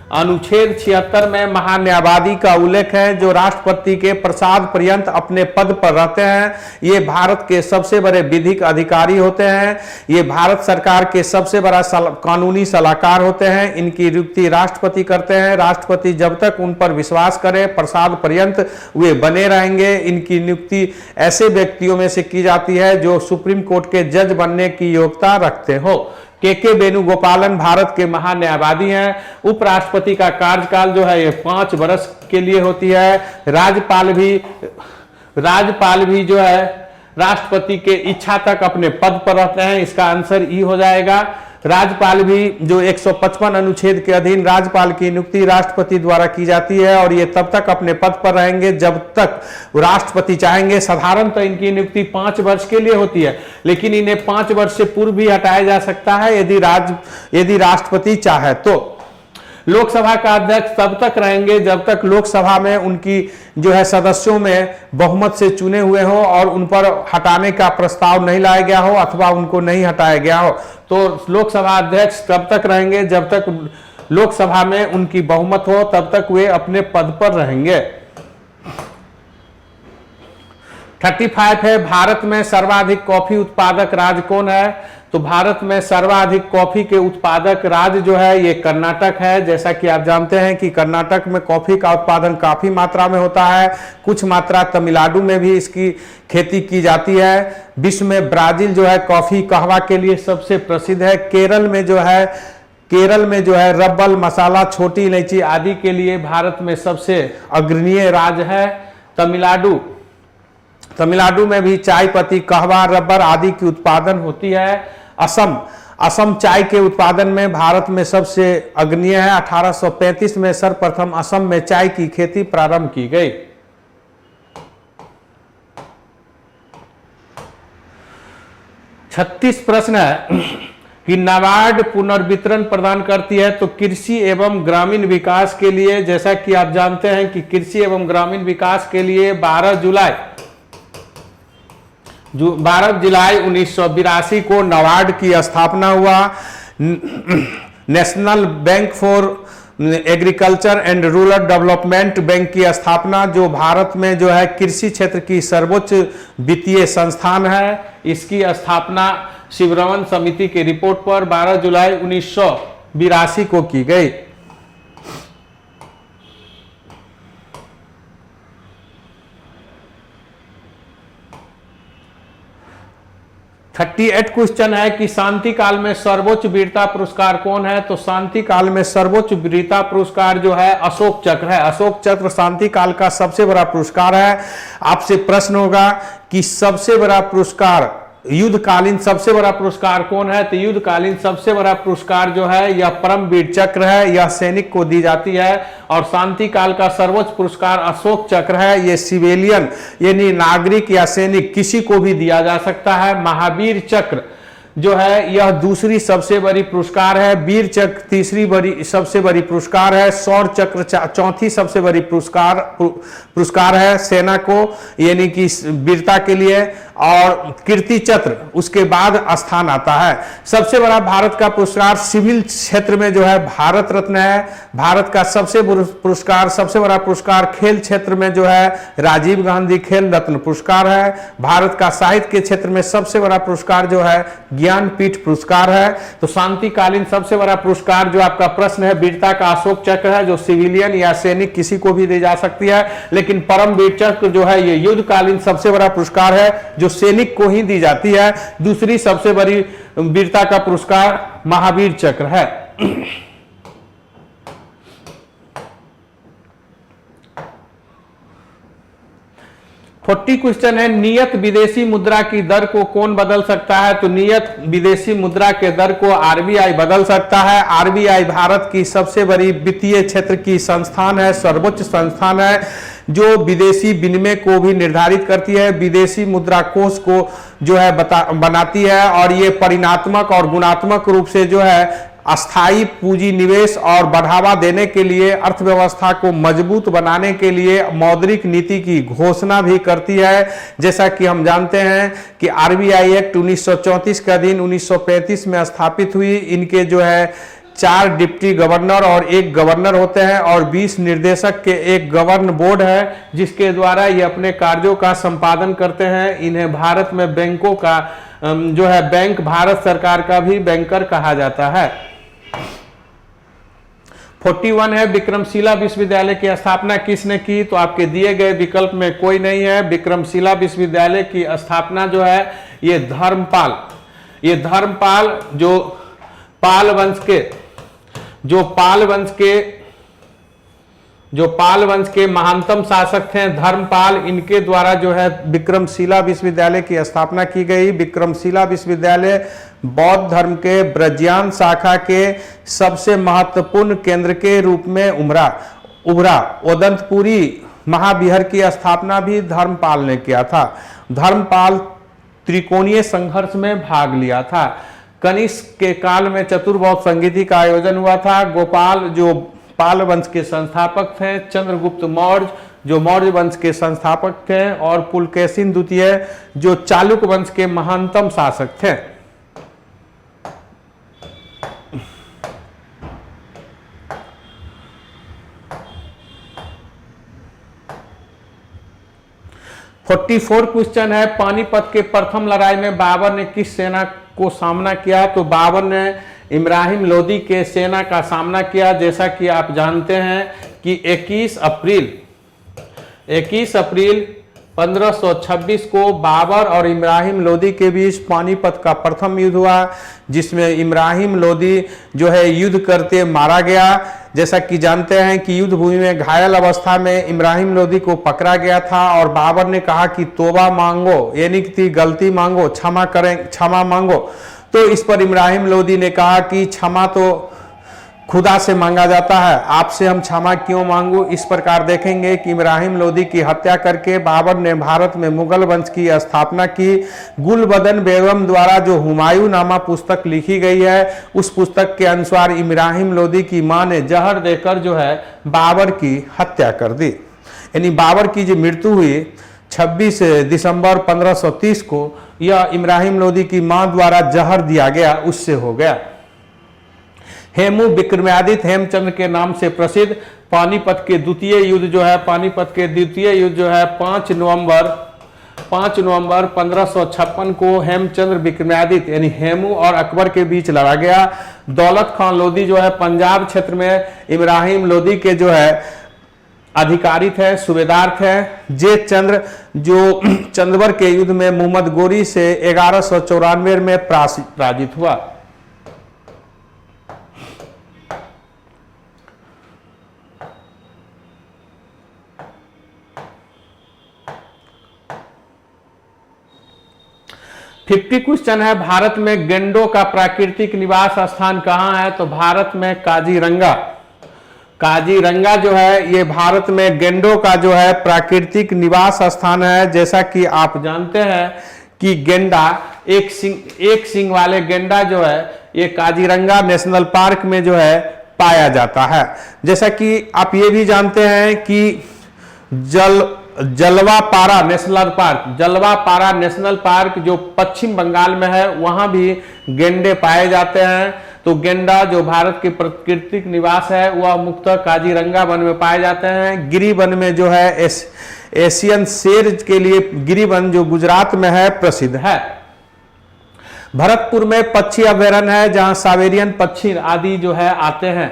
अनुच्छेद 76 में महान्यायवादी का उल्लेख है, जो राष्ट्रपति के प्रसाद पर्यंत अपने पद पर रहते हैं। ये भारत के सबसे बड़े विधिक अधिकारी होते हैं। ये भारत सरकार के सबसे बड़ा कानूनी सलाहकार होते हैं। इनकी नियुक्ति राष्ट्रपति करते हैं। राष्ट्रपति जब तक उन पर विश्वास करे प्रसाद पर्यंत वे बने रहेंगे। इनकी नियुक्ति ऐसे व्यक्तियों में से की जाती है जो सुप्रीम कोर्ट के जज बनने की योग्यता रखते हो। के वेणुगोपालन भारत के महान्यायवादी हैं। उपराष्ट्रपति का कार्यकाल जो है ये 5 वर्ष के लिए होती है। राज्यपाल भी जो है राष्ट्रपति के इच्छा तक अपने पद पर रहते हैं। इसका आंसर ई हो जाएगा। राज्यपाल भी जो 155 अनुच्छेद के अधीन राज्यपाल की नियुक्ति राष्ट्रपति द्वारा की जाती है और ये तब तक अपने पद पर रहेंगे जब तक राष्ट्रपति चाहेंगे। साधारणतः इनकी नियुक्ति 5 वर्ष के लिए होती है, लेकिन इन्हें 5 वर्ष से पूर्व भी हटाया जा सकता है यदि राष्ट्रपति चाहे तो। लोकसभा का अध्यक्ष तब तक रहेंगे जब तक लोकसभा में उनकी जो है सदस्यों में बहुमत से चुने हुए हो और उन पर हटाने का प्रस्ताव नहीं लाया गया हो अथवा उनको नहीं हटाया गया हो। तो लोकसभा अध्यक्ष तब तक रहेंगे जब तक लोकसभा में उनकी बहुमत हो, तब तक वे अपने पद पर रहेंगे। 35 है, भारत में सर्वाधिक कॉफी उत्पादक राज्य कौन है? तो भारत में सर्वाधिक कॉफी के उत्पादक राज्य जो है ये कर्नाटक है। जैसा कि आप जानते हैं कि कर्नाटक में कॉफी का उत्पादन काफी मात्रा में होता है। कुछ मात्रा तमिलनाडु में भी इसकी खेती की जाती है। विश्व में ब्राजील जो है कॉफी कहवा के लिए सबसे प्रसिद्ध है। केरल में जो है रब्बल, मसाला, छोटी इलायची आदि के लिए भारत में सबसे अग्रणीय राज्य है तमिलनाडु में भी चाय पत्ती, कहवा, रबर आदि की उत्पादन होती है। असम चाय के उत्पादन में भारत में सबसे अग्रणीय है। 1835 में सर्वप्रथम असम में चाय की खेती प्रारंभ की गई। छत्तीस प्रश्न है कि नाबार्ड पुनर्वितरण प्रदान करती है तो कृषि एवं ग्रामीण विकास के लिए, जैसा कि आप जानते हैं कि कृषि एवं ग्रामीण विकास के लिए 12 जुलाई 1982 को नाबार्ड की स्थापना हुआ। National bank for agriculture and rural development bank की स्थापना, जो भारत में जो है कृषि क्षेत्र की सर्वोच्च वित्तीय संस्थान है। इसकी स्थापना शिवरमन समिति की रिपोर्ट पर 12 जुलाई 1982 को की गई। 38 क्वेश्चन है कि शांति काल में सर्वोच्च वीरता पुरस्कार कौन है? तो शांति काल में सर्वोच्च वीरता पुरस्कार जो है अशोक चक्र है। अशोक चक्र शांति काल का सबसे बड़ा पुरस्कार है। आपसे प्रश्न होगा कि सबसे बड़ा पुरस्कार, युद्धकालीन सबसे बड़ा पुरस्कार कौन है? तो युद्धकालीन सबसे बड़ा पुरस्कार जो है यह परमवीर चक्र है। यह सैनिक को दी जाती है। और शांति काल का सर्वोच्च पुरस्कार अशोक चक्र है। ये सिविलियन यानी नागरिक या सैनिक किसी को भी दिया जा सकता है। महावीर चक्र जो है यह दूसरी सबसे बड़ी पुरस्कार है। वीर चक्र तीसरी बड़ी सबसे बड़ी पुरस्कार है। शौर्य चक्र चौथी सबसे बड़ी पुरस्कार है सेना को, यानी कि वीरता के लिए। और कीर्ति चक्र उसके बाद स्थान आता है। सबसे बड़ा भारत का पुरस्कार सिविल क्षेत्र में जो है भारत रत्न है। भारत का सबसे बड़ा पुरस्कार खेल क्षेत्र में जो है राजीव गांधी खेल रत्न पुरस्कार है। भारत का साहित्य के क्षेत्र में सबसे बड़ा पुरस्कार जो है ज्ञानपीठ पुरस्कार है। तो शांतिकालीन सबसे बड़ा पुरस्कार जो आपका प्रश्न है वीरता का अशोक चक्र है, जो सिविलियन या सैनिक किसी को भी दी जा सकती है। लेकिन परमवीर चक्र जो है ये युद्धकालीन सबसे बड़ा पुरस्कार है, जो सैनिक को ही दी जाती है। दूसरी सबसे बड़ी वीरता का पुरस्कार महावीर चक्र है। 40 क्वेश्चन है, नियत विदेशी मुद्रा की दर को कौन बदल सकता है? तो नियत विदेशी मुद्रा के दर को आरबीआई बदल सकता है। आरबीआई भारत की सबसे बड़ी वित्तीय क्षेत्र की संस्थान है, सर्वोच्च संस्थान है, जो विदेशी विनिमय को भी निर्धारित करती है, विदेशी मुद्रा कोष को जो है बनाती है, और ये परिणात्मक और गुणात्मक रूप से जो है अस्थायी पूंजी निवेश और बढ़ावा देने के लिए, अर्थव्यवस्था को मजबूत बनाने के लिए मौद्रिक नीति की घोषणा भी करती है। जैसा कि हम जानते हैं कि आरबीआई एक्ट 1934 का दिन 1935 में स्थापित हुई। इनके जो है 4 डिप्टी गवर्नर और 1 गवर्नर होते हैं, और 20 निर्देशक के एक गवर्न बोर्ड है, जिसके द्वारा ये अपने कार्यों का संपादन करते हैं। इन्हें भारत में बैंकों का जो है बैंक भारत सरकार का भी बैंकर कहा जाता है। 41 है, विक्रमशिला विश्वविद्यालय की स्थापना किसने की? तो आपके दिए गए विकल्प में कोई नहीं है। विक्रमशिला विश्वविद्यालय की स्थापना जो है ये धर्मपाल जो पाल वंश के महानतम शासक थे, धर्मपाल, इनके द्वारा जो है विक्रमशिला विश्वविद्यालय की स्थापना की गई। विक्रमशिला विश्वविद्यालय बौद्ध धर्म के ब्रज्यान शाखा के सबसे महत्वपूर्ण केंद्र के रूप में उभरा। उदंतपुरी महाविहार की स्थापना भी धर्मपाल ने किया था। धर्मपाल त्रिकोणीय संघर्ष में भाग लिया था। कनिष्क के काल में चतुर्बौध संगीति का आयोजन हुआ था। गोपाल जो पाल वंश के संस्थापक थे, चंद्रगुप्त मौर्य जो मौर्य वंश के संस्थापक थे, और पुलकेशिन द्वितीय जो चालुक्य वंश के महानतम शासक थे। फोर्टी 44 क्वेश्चन है, पानीपत के प्रथम लड़ाई में बाबर ने किस सेना को सामना किया? तो बाबर ने इब्राहिम लोदी के सेना का सामना किया। जैसा कि आप जानते हैं कि 21 अप्रैल 1526 को बाबर और इब्राहिम लोदी के बीच पानीपत का प्रथम युद्ध हुआ, जिसमें इब्राहिम लोदी जो है युद्ध करते मारा गया। जैसा कि जानते हैं कि युद्ध भूमि में घायल अवस्था में इब्राहिम लोदी को पकड़ा गया था, और बाबर ने कहा कि तौबा मांगो, यानी कि गलती मांगो, क्षमा मांगो। तो इस पर इब्राहिम लोदी ने कहा कि क्षमा तो खुदा से मांगा जाता है, आपसे हम क्षमा क्यों मांगू? इस प्रकार देखेंगे कि इब्राहिम लोदी की हत्या करके बाबर ने भारत में मुगल वंश की स्थापना की। गुलबदन बेगम द्वारा जो हुमायूं नामा पुस्तक लिखी गई है, उस पुस्तक के अनुसार इब्राहिम लोदी की मां ने जहर देकर जो है बाबर की हत्या कर दी। यानी बाबर की जो मृत्यु हुई 26 दिसंबर 1530 को, यह इब्राहिम लोदी की मां द्वारा जहर दिया गया, उससे हो गया। हेमू विक्रमादित्य हेमचंद्र के नाम से प्रसिद्ध। पानीपत के द्वितीय युद्ध जो है 5 नवंबर 1556 को हेमचंद्र विक्रमादित्य यानी हेमू और अकबर के बीच लड़ा गया। दौलत खान लोदी जो है पंजाब क्षेत्र में इब्राहिम लोदी के जो है अधिकारी थे, सूबेदार थे। जे चंद्र जो चंद्रबर के युद्ध में मोहम्मद गोरी से 1194 में पराजित हुआ। फिफ्टी क्वेश्चन है, भारत में गेंडों का प्राकृतिक निवास स्थान कहाँ है? तो भारत में काजीरंगा जो है ये भारत में गेंडों का जो है प्राकृतिक निवास स्थान है। जैसा कि आप जानते हैं कि गेंडा एक सिंग वाले गेंडा जो है ये काजीरंगा नेशनल पार्क में जो है पाया जाता है। जैसा कि आप ये भी जानते हैं कि जलवापारा नेशनल पार्क जो पश्चिम बंगाल में है, वहां भी गेंडे पाए जाते हैं। तो गेंडा जो भारत के प्राकृतिक निवास है वह मुख्यतः काजीरंगा वन में पाए जाते हैं। गिरी वन में जो है एशियन शेर के लिए गिरी वन जो गुजरात में है प्रसिद्ध है। भरतपुर में पक्षी अभयारण्य है जहां साइबेरियन पक्षी आदि जो है आते हैं।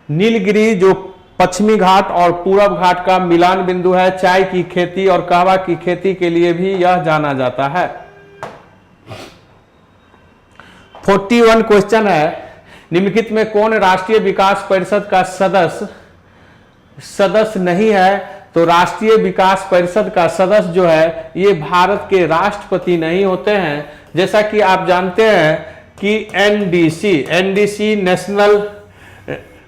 नीलगिरी जो पश्चिमी घाट और पूरब घाट का मिलान बिंदु है। चाय की खेती और कहवा की खेती के लिए भी यह जाना जाता है। 41 क्वेश्चन है, निम्नलिखित में कौन राष्ट्रीय विकास परिषद का सदस्य नहीं है? तो राष्ट्रीय विकास परिषद का सदस्य जो है ये भारत के राष्ट्रपति नहीं होते हैं। जैसा कि आप जानते हैं कि एनडीसी नेशनल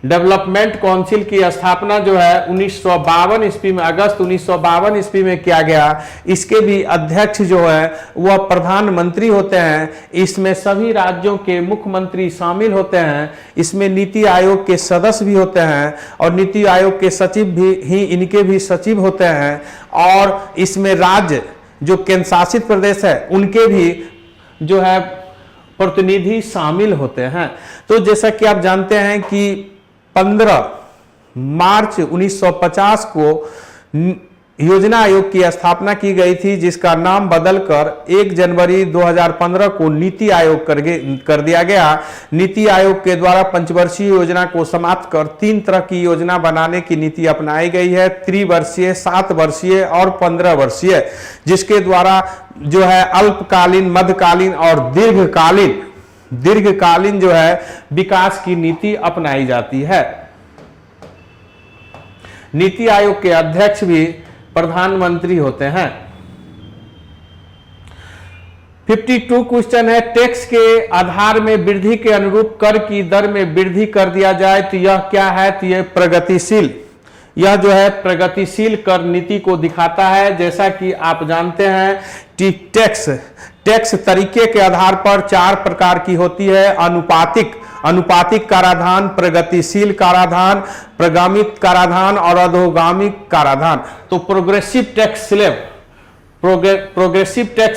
डेवलपमेंट काउंसिल की स्थापना जो है 1952 ईस्वी में, अगस्त 1952 ईस्वी में किया गया। इसके भी अध्यक्ष जो है वह प्रधानमंत्री होते हैं। इसमें सभी राज्यों के मुख्यमंत्री शामिल होते हैं। इसमें नीति आयोग के सदस्य भी होते हैं और नीति आयोग के सचिव भी इनके भी सचिव होते हैं। और इसमें राज्य जो केंद्र शासित प्रदेश है उनके भी जो है प्रतिनिधि शामिल होते हैं। तो जैसा कि आप जानते हैं कि 15 मार्च 1950 को योजना आयोग की स्थापना की गई थी, जिसका नाम बदलकर 1 जनवरी 2015 को नीति आयोग कर दिया गया। नीति आयोग के द्वारा पंचवर्षीय योजना को समाप्त कर 3 तरह की योजना बनाने की नीति अपनाई गई है, त्रिवर्षीय, 7 वर्षीय और 15 वर्षीय, जिसके द्वारा जो है अल्पकालीन, मध्यकालीन और दीर्घकालीन जो है विकास की नीति अपनाई जाती है। नीति आयोग के अध्यक्ष भी प्रधानमंत्री होते हैं। 52 क्वेश्चन है, टैक्स के आधार में वृद्धि के अनुरूप कर की दर में वृद्धि कर दिया जाए तो यह क्या है? तो यह प्रगतिशील, यह जो है प्रगतिशील कर नीति को दिखाता है। जैसा कि आप जानते हैं कि टैक्स तरीके के आधार पर 4 प्रकार की होती है। अनुपातिक कराधान, प्रगतिशील कराधान, प्रगामित कराधान और अधोगामी कराधान। तो प्रोग्रेसिव टैक्स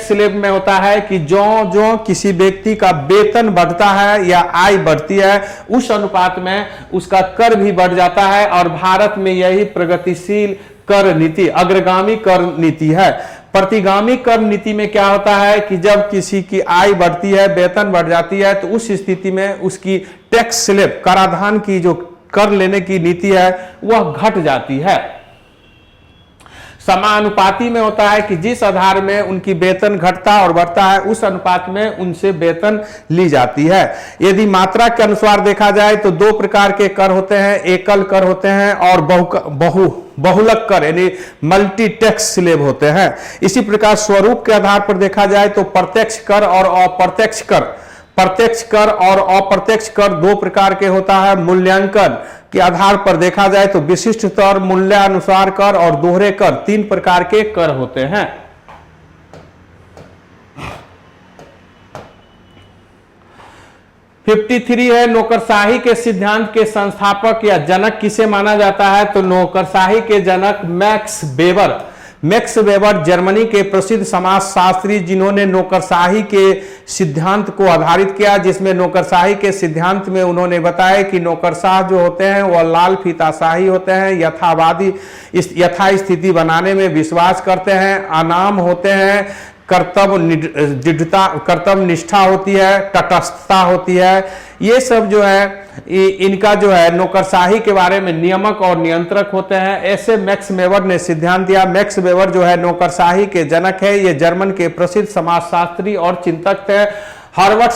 स्लैब में होता है कि जो किसी व्यक्ति का वेतन बढ़ता है या आय बढ़ती है उस अनुपात में उसका कर भी बढ़ जाता है। और भारत में यही प्रगतिशील कर नीति, अग्रगामी कर नीति है। प्रतिगामी कर नीति में क्या होता है कि जब किसी की आय बढ़ती है, वेतन बढ़ जाती है, तो उस स्थिति में उसकी टैक्स स्लैब, कराधान की जो कर लेने की नीति है वह घट जाती है। समानुपाती में होता है कि जिस आधार में उनकी वेतन घटता और बढ़ता है उस अनुपात में उनसे वेतन ली जाती है। यदि मात्रा के अनुसार देखा जाए तो 2 प्रकार के कर होते हैं, एकल कर होते हैं और बहुलक कर यानी मल्टी टैक्स स्लैब होते हैं। इसी प्रकार स्वरूप के आधार पर देखा जाए तो प्रत्यक्ष कर और अप्रत्यक्ष कर, प्रत्यक्ष कर और अप्रत्यक्ष कर 2 प्रकार के होता है। मूल्यांकन के आधार पर देखा जाए तो विशिष्ट कर, मूल्यानुसार कर और दोहरे कर 3 प्रकार के कर होते हैं। (53) है, नौकरशाही के सिद्धांत के संस्थापक या जनक किसे माना जाता है? तो नौकरशाही के जनक मैक्स वेबर जर्मनी के प्रसिद्ध समाजशास्त्री, जिन्होंने नौकरशाही के सिद्धांत को आधारित किया, जिसमें नौकरशाही के सिद्धांत में उन्होंने बताया कि नौकरशाह जो होते हैं वह लाल फीताशाही होते हैं, यथावादी यथास्थिति बनाने में विश्वास करते हैं, अनाम होते हैं, कर्तव्य निष्ठा होती है, तटस्थता होती है। ये सब जो है इनका जो है नौकरशाही के बारे में नियामक और नियंत्रक होते हैं। ऐसे मैक्स वेबर ने सिद्धांत दिया। मैक्स वेबर जो है नौकरशाही के जनक है। ये जर्मन के प्रसिद्ध समाजशास्त्री और चिंतक थे। हॉर्बर्ट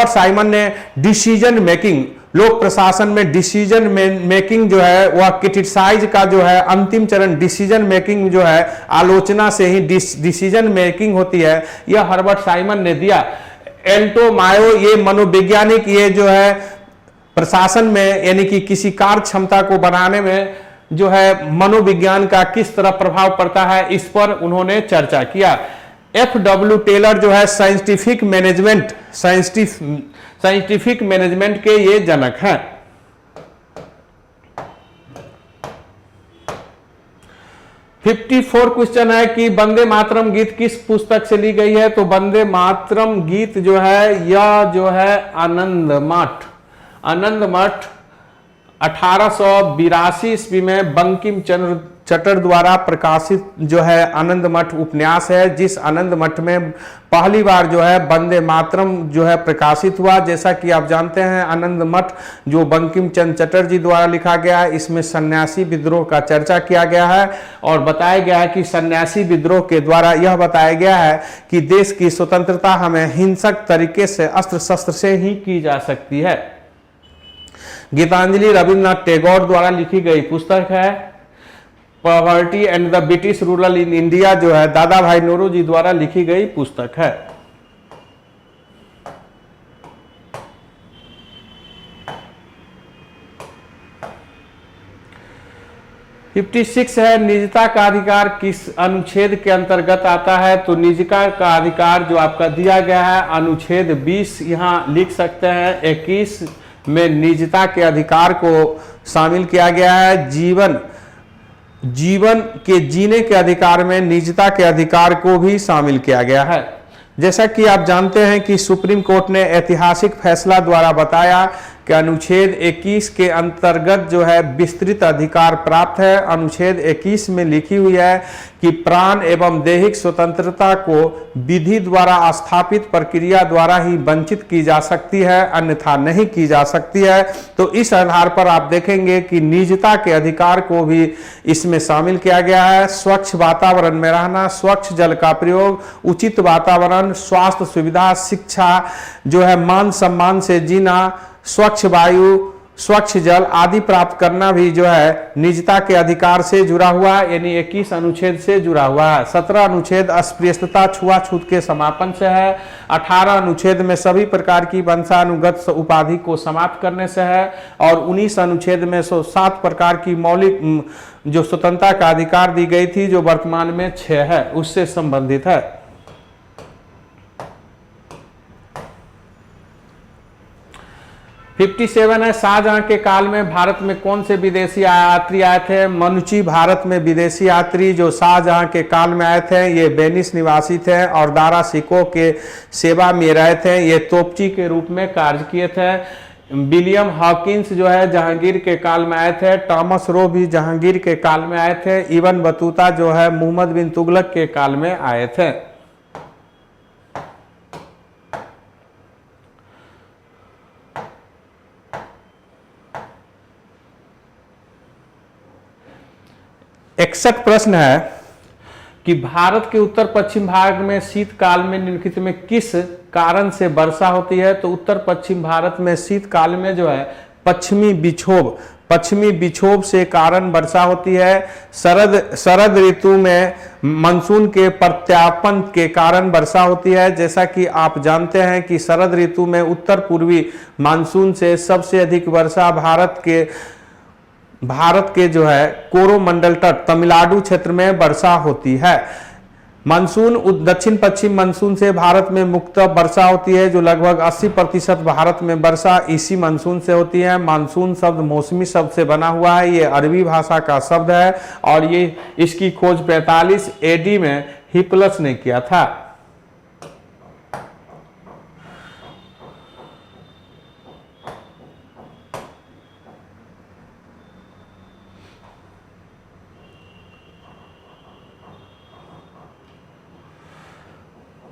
साइमन ने डिसीजन मेकिंग, लोक प्रशासन में डिसीजन मेकिंग जो है वह क्रिटिसाइज का जो है अंतिम चरण डिसीजन मेकिंग जो है आलोचना से ही डिसीजन मेकिंग होती है, यह हॉर्बर्ट साइमन ने दिया। एल्टो मायो, ये मनोवैज्ञानिक, ये जो है प्रशासन में यानी कि किसी कार्य क्षमता को बनाने में जो है मनोविज्ञान का किस तरह प्रभाव पड़ता है, इस पर उन्होंने चर्चा किया। F.W. टेलर जो है साइंटिफिक मैनेजमेंट के ये जनक हैं। 54 क्वेश्चन है कि वंदे मातरम गीत किस पुस्तक से ली गई है? तो वंदे मातरम गीत जो है यह जो है आनंद मठ 1882 ईस्वी में बंकिम चंद्र चटर द्वारा प्रकाशित जो है आनंद मठ उपन्यास है, जिस आनंद मठ में पहली बार जो है वंदे मातरम जो है प्रकाशित हुआ। जैसा कि आप जानते हैं आनंद मठ जो बंकिम चंद्र चटर्जी द्वारा लिखा गया है, इसमें सन्यासी विद्रोह का चर्चा किया गया है और बताया गया है कि सन्यासी विद्रोह के द्वारा यह बताया गया है कि देश की स्वतंत्रता हमें हिंसक तरीके से अस्त्र शस्त्र से ही की जा सकती है। गीतांजलि रविन्द्रनाथ टैगोर द्वारा लिखी गई पुस्तक है। Poverty and the British rural in India जो है दादा भाई नौरोजी द्वारा लिखी गई पुस्तक है। 56 है, निजता का अधिकार किस अनुच्छेद के अंतर्गत आता है? तो निजता का अधिकार जो आपका दिया गया है अनुच्छेद 20 यहाँ लिख सकते हैं। 21 में निजता के अधिकार को शामिल किया गया है। जीवन के जीने के अधिकार में निजता के अधिकार को भी शामिल किया गया है। जैसा कि आप जानते हैं कि सुप्रीम कोर्ट ने ऐतिहासिक फैसला द्वारा बताया कि अनुच्छेद 21 के अंतर्गत जो है विस्तृत अधिकार प्राप्त है। अनुच्छेद 21 में लिखी हुई है कि प्राण एवं दैहिक स्वतंत्रता को विधि द्वारा स्थापित प्रक्रिया द्वारा ही वंचित की जा सकती है, अन्यथा नहीं की जा सकती है। तो इस आधार पर आप देखेंगे कि निजता के अधिकार को भी इसमें शामिल किया गया है। स्वच्छ वातावरण में रहना, स्वच्छ जल का प्रयोग, उचित वातावरण, स्वास्थ्य सुविधा, शिक्षा जो है, मान सम्मान से जीना, स्वच्छ वायु, स्वच्छ जल आदि प्राप्त करना भी जो है निजता के अधिकार से जुड़ा हुआ है, यानी 21 अनुच्छेद से जुड़ा हुआ है। 17 अनुच्छेद अस्पृश्यता छुआछूत के समापन से है। 18 अनुच्छेद में सभी प्रकार की वंशानुगत उपाधि को समाप्त करने से है। और 19 अनुच्छेद में 7 प्रकार की मौलिक जो स्वतंत्रता का अधिकार दी गई थी, जो वर्तमान में 6 है, उससे संबंधित है। 57 है, शाहजहां के काल में भारत में कौन से विदेशी यात्री आए थे? मनुची भारत में विदेशी यात्री जो शाहजहां के काल में आए थे, ये वेनिस निवासी थे और दारा सिकोह के सेवा में रहे थे। ये तोपची के रूप में कार्य किए थे। विलियम हॉकिंस जो है जहांगीर के काल में आए थे। टॉमस रो भी जहांगीर के काल में आए थे। इब्न बतूता जो है मोहम्मद बिन तुगलक के काल में आए थे। इकसठ प्रश्न है कि भारत के उत्तर पश्चिम भाग में शीतकाल में निम्नलिखित में किस कारण से वर्षा होती है? तो उत्तर पश्चिम भारत में शीतकाल में जो है पश्चिमी विक्षोभ से कारण वर्षा होती है। शरद ऋतु में मानसून के प्रत्यापन के कारण वर्षा होती है। जैसा कि आप जानते हैं कि शरद ऋतु में उत्तर पूर्वी मानसून से सबसे अधिक वर्षा भारत के जो है कोरोमंडल तट तमिलनाडु क्षेत्र में वर्षा होती है। मानसून दक्षिण पश्चिम मानसून से भारत में मुख्यतः वर्षा होती है, जो लगभग 80% भारत में वर्षा इसी मानसून से होती है। मानसून शब्द मौसमी शब्द से बना हुआ है, ये अरबी भाषा का शब्द है और ये इसकी खोज 45 AD में हिप्पलस ने किया था।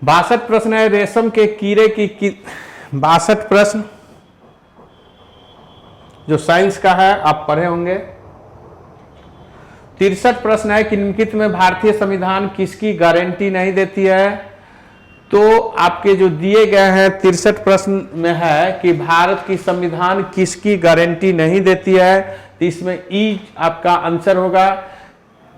बासठ प्रश्न है, रेशम के कीड़े की 62 प्रश्न जो साइंस का है, आप पढ़े होंगे। 63 प्रश्न है कि निम्नलिखित में भारतीय संविधान किसकी गारंटी नहीं देती है? तो आपके जो दिए गए हैं 63 प्रश्न में है कि भारत की संविधान किसकी गारंटी नहीं देती है, तो इसमें ई आपका आंसर होगा।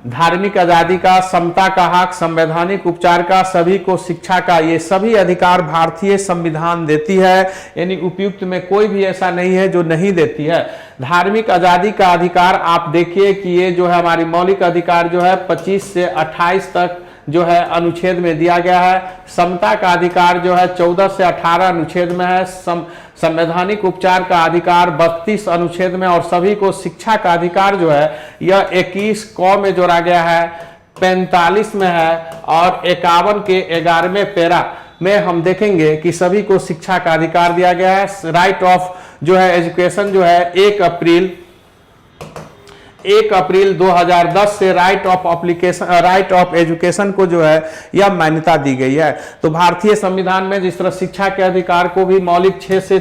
धार्मिक आजादी का, समता का हक, संवैधानिक उपचार का, सभी को शिक्षा का, ये सभी अधिकार भारतीय संविधान देती है, यानी उपयुक्त में कोई भी ऐसा नहीं है जो नहीं देती है। धार्मिक आजादी का अधिकार आप देखिए कि ये जो है हमारी मौलिक अधिकार जो है 25 से 28 तक जो है अनुच्छेद में दिया गया है। समता का अधिकार जो है 14 से 18 अनुच्छेद में है। संवैधानिक उपचार का अधिकार 32 अनुच्छेद में, और सभी को शिक्षा का अधिकार जो है यह 21 क में जोड़ा गया है, 45 में है और 51 के 11वें पैरा में हम देखेंगे कि सभी को शिक्षा का अधिकार दिया गया है। राइट ऑफ जो है एजुकेशन जो है 1 अप्रैल 2010 से राइट ऑफ एजुकेशन को जो है यह मान्यता दी गई है। तो भारतीय संविधान में जिस तरह शिक्षा के अधिकार को भी मौलिक 6 से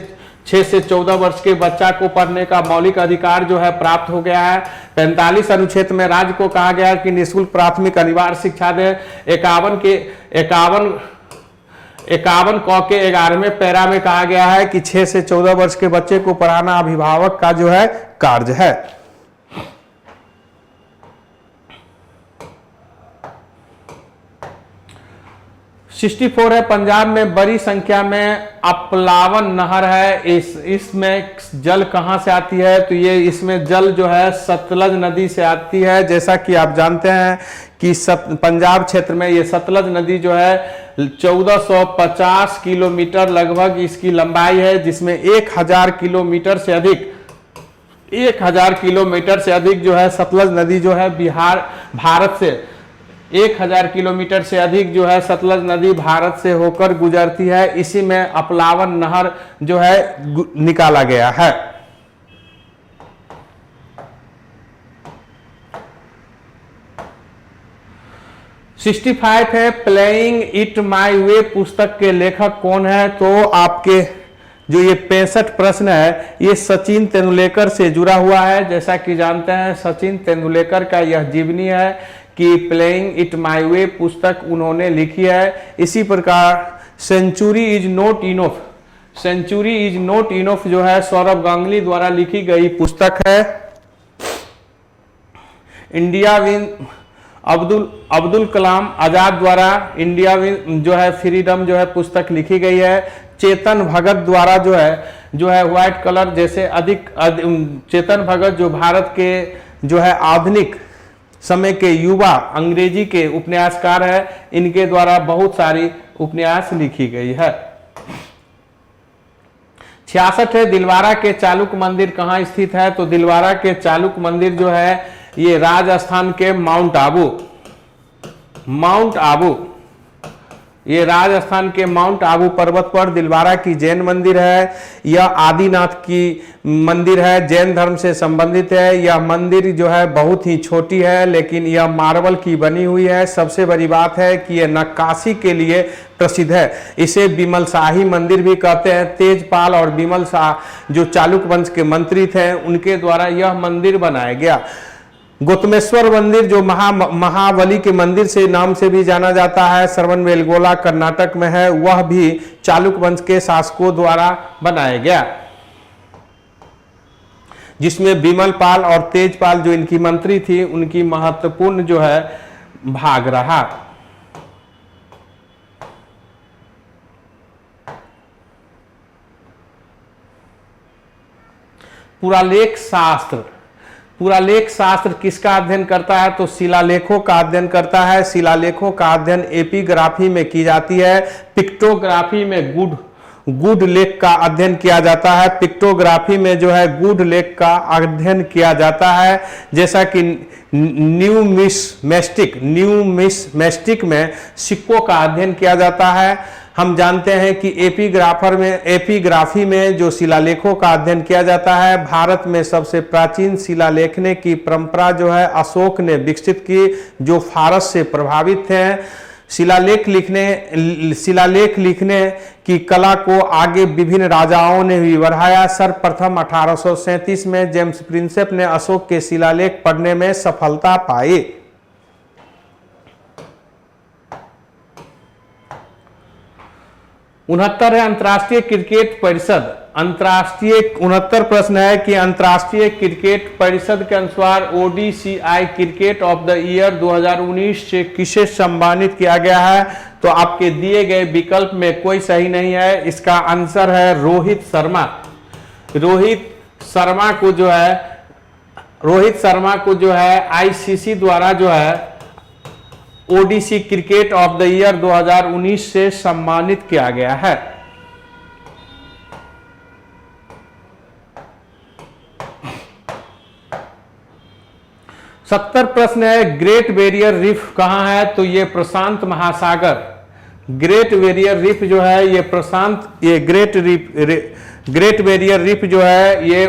14 वर्ष के बच्चा को पढ़ने का मौलिक अधिकार जो है प्राप्त हो गया है। 45 अनुच्छेद में राज्य को कहा गया है कि निःशुल्क प्राथमिक अनिवार्य शिक्षा दे। 51 क के 11वें पैरा में कहा गया है कि 6 से 14 वर्ष के बच्चे को पढ़ाना अभिभावक का जो है कार्य है। 64 है, पंजाब में बड़ी संख्या में अपलावन नहर है। इसमें जल कहां से आती है? तो ये इसमें जल जो है सतलज नदी से आती है। जैसा कि आप जानते हैं कि पंजाब क्षेत्र में ये सतलज नदी जो है 1450 किलोमीटर लगभग इसकी लंबाई है, जिसमें 1000 किलोमीटर से अधिक 1000 किलोमीटर से अधिक जो है सतलज नदी जो है भारत से 1000 किलोमीटर से अधिक जो है सतलज नदी भारत से होकर गुजरती है। इसी में अपलावन नहर जो है निकाला गया है। है, प्लेइंग इट माई वे पुस्तक के लेखक कौन है? तो आपके जो ये 65 प्रश्न है ये सचिन तेंदुलेकर से जुड़ा हुआ है। जैसा कि जानते हैं सचिन तेंदुलेकर का यह जीवनी है कि प्लेइंग इट माई वे पुस्तक उन्होंने लिखी है। इसी प्रकार century is not enough, century is not enough जो है सौरभ गांगुली द्वारा लिखी गई पुस्तक है। इंडिया विन अब्दुल कलाम आजाद द्वारा इंडिया विन जो है फ्रीडम जो है पुस्तक लिखी गई है। चेतन भगत द्वारा जो है व्हाइट कलर जैसे चेतन भगत जो भारत के जो है आधुनिक समय के युवा अंग्रेजी के उपन्यासकार है, इनके द्वारा बहुत सारी उपन्यास लिखी गई है। 66 है, दिलवारा के चालुक मंदिर कहाँ स्थित है? तो दिलवारा के चालुक मंदिर जो है ये राजस्थान के माउंट आबू ये राजस्थान के माउंट आबू पर्वत पर दिलवारा की जैन मंदिर है। यह आदिनाथ की मंदिर है, जैन धर्म से संबंधित है। यह मंदिर जो है बहुत ही छोटी है, लेकिन यह मार्बल की बनी हुई है। सबसे बड़ी बात है कि यह नक्काशी के लिए प्रसिद्ध है। इसे बिमल शाही मंदिर भी कहते हैं। तेजपाल और बिमल शाह जो चालुक वंश के मंत्री थे, उनके द्वारा यह मंदिर बनाया गया। गौतमेश्वर मंदिर जो महाबली के मंदिर से नाम से भी जाना जाता है, श्रवणबेलगोला कर्नाटक में है, वह भी चालुक वंश के शासकों द्वारा बनाया गया, जिसमें बिमल पाल और तेजपाल जो इनकी मंत्री थी उनकी महत्वपूर्ण जो है भाग रहा। पुरालेख शास्त्र किसका अध्ययन करता है? तो शिलालेखों का अध्ययन करता है। शिलालेखों का अध्ययन एपिग्राफी में की जाती है। पिक्टोग्राफी में गुड लेख का अध्ययन किया जाता है। पिक्टोग्राफी में जो है गुड लेख का अध्ययन किया जाता है। जैसा कि न्यूमिस्मेस्टिक में सिक्कों का अध्ययन किया जाता है। हम जानते हैं कि एपिग्राफी में जो शिलालेखों का अध्ययन किया जाता है, भारत में सबसे प्राचीन शिलालेखने की परंपरा जो है अशोक ने विकसित की, जो फारस से प्रभावित थे। शिलालेख लिखने की कला को आगे विभिन्न राजाओं ने भी बढ़ाया। सर्वप्रथम 1837 में जेम्स प्रिंसेप ने अशोक के शिलालेख पढ़ने में सफलता पाई। 69 है, अंतर्राष्ट्रीय क्रिकेट परिषद। 69 प्रश्न है कि अंतर्राष्ट्रीय क्रिकेट परिषद के अनुसार ODCI cricket of the year 2019 से किसे सम्मानित किया गया है? तो आपके दिए गए विकल्प में कोई सही नहीं है। इसका आंसर है रोहित शर्मा। रोहित शर्मा को जो है ICC द्वारा जो है ODC cricket of the year 2019 से सम्मानित किया गया है। सत्तर प्रश्न है, ग्रेट बैरियर रीफ कहाँ है? तो ये प्रशांत महासागर। ग्रेट बैरियर रीफ जो है ये ग्रेट बैरियर रीफ जो है ये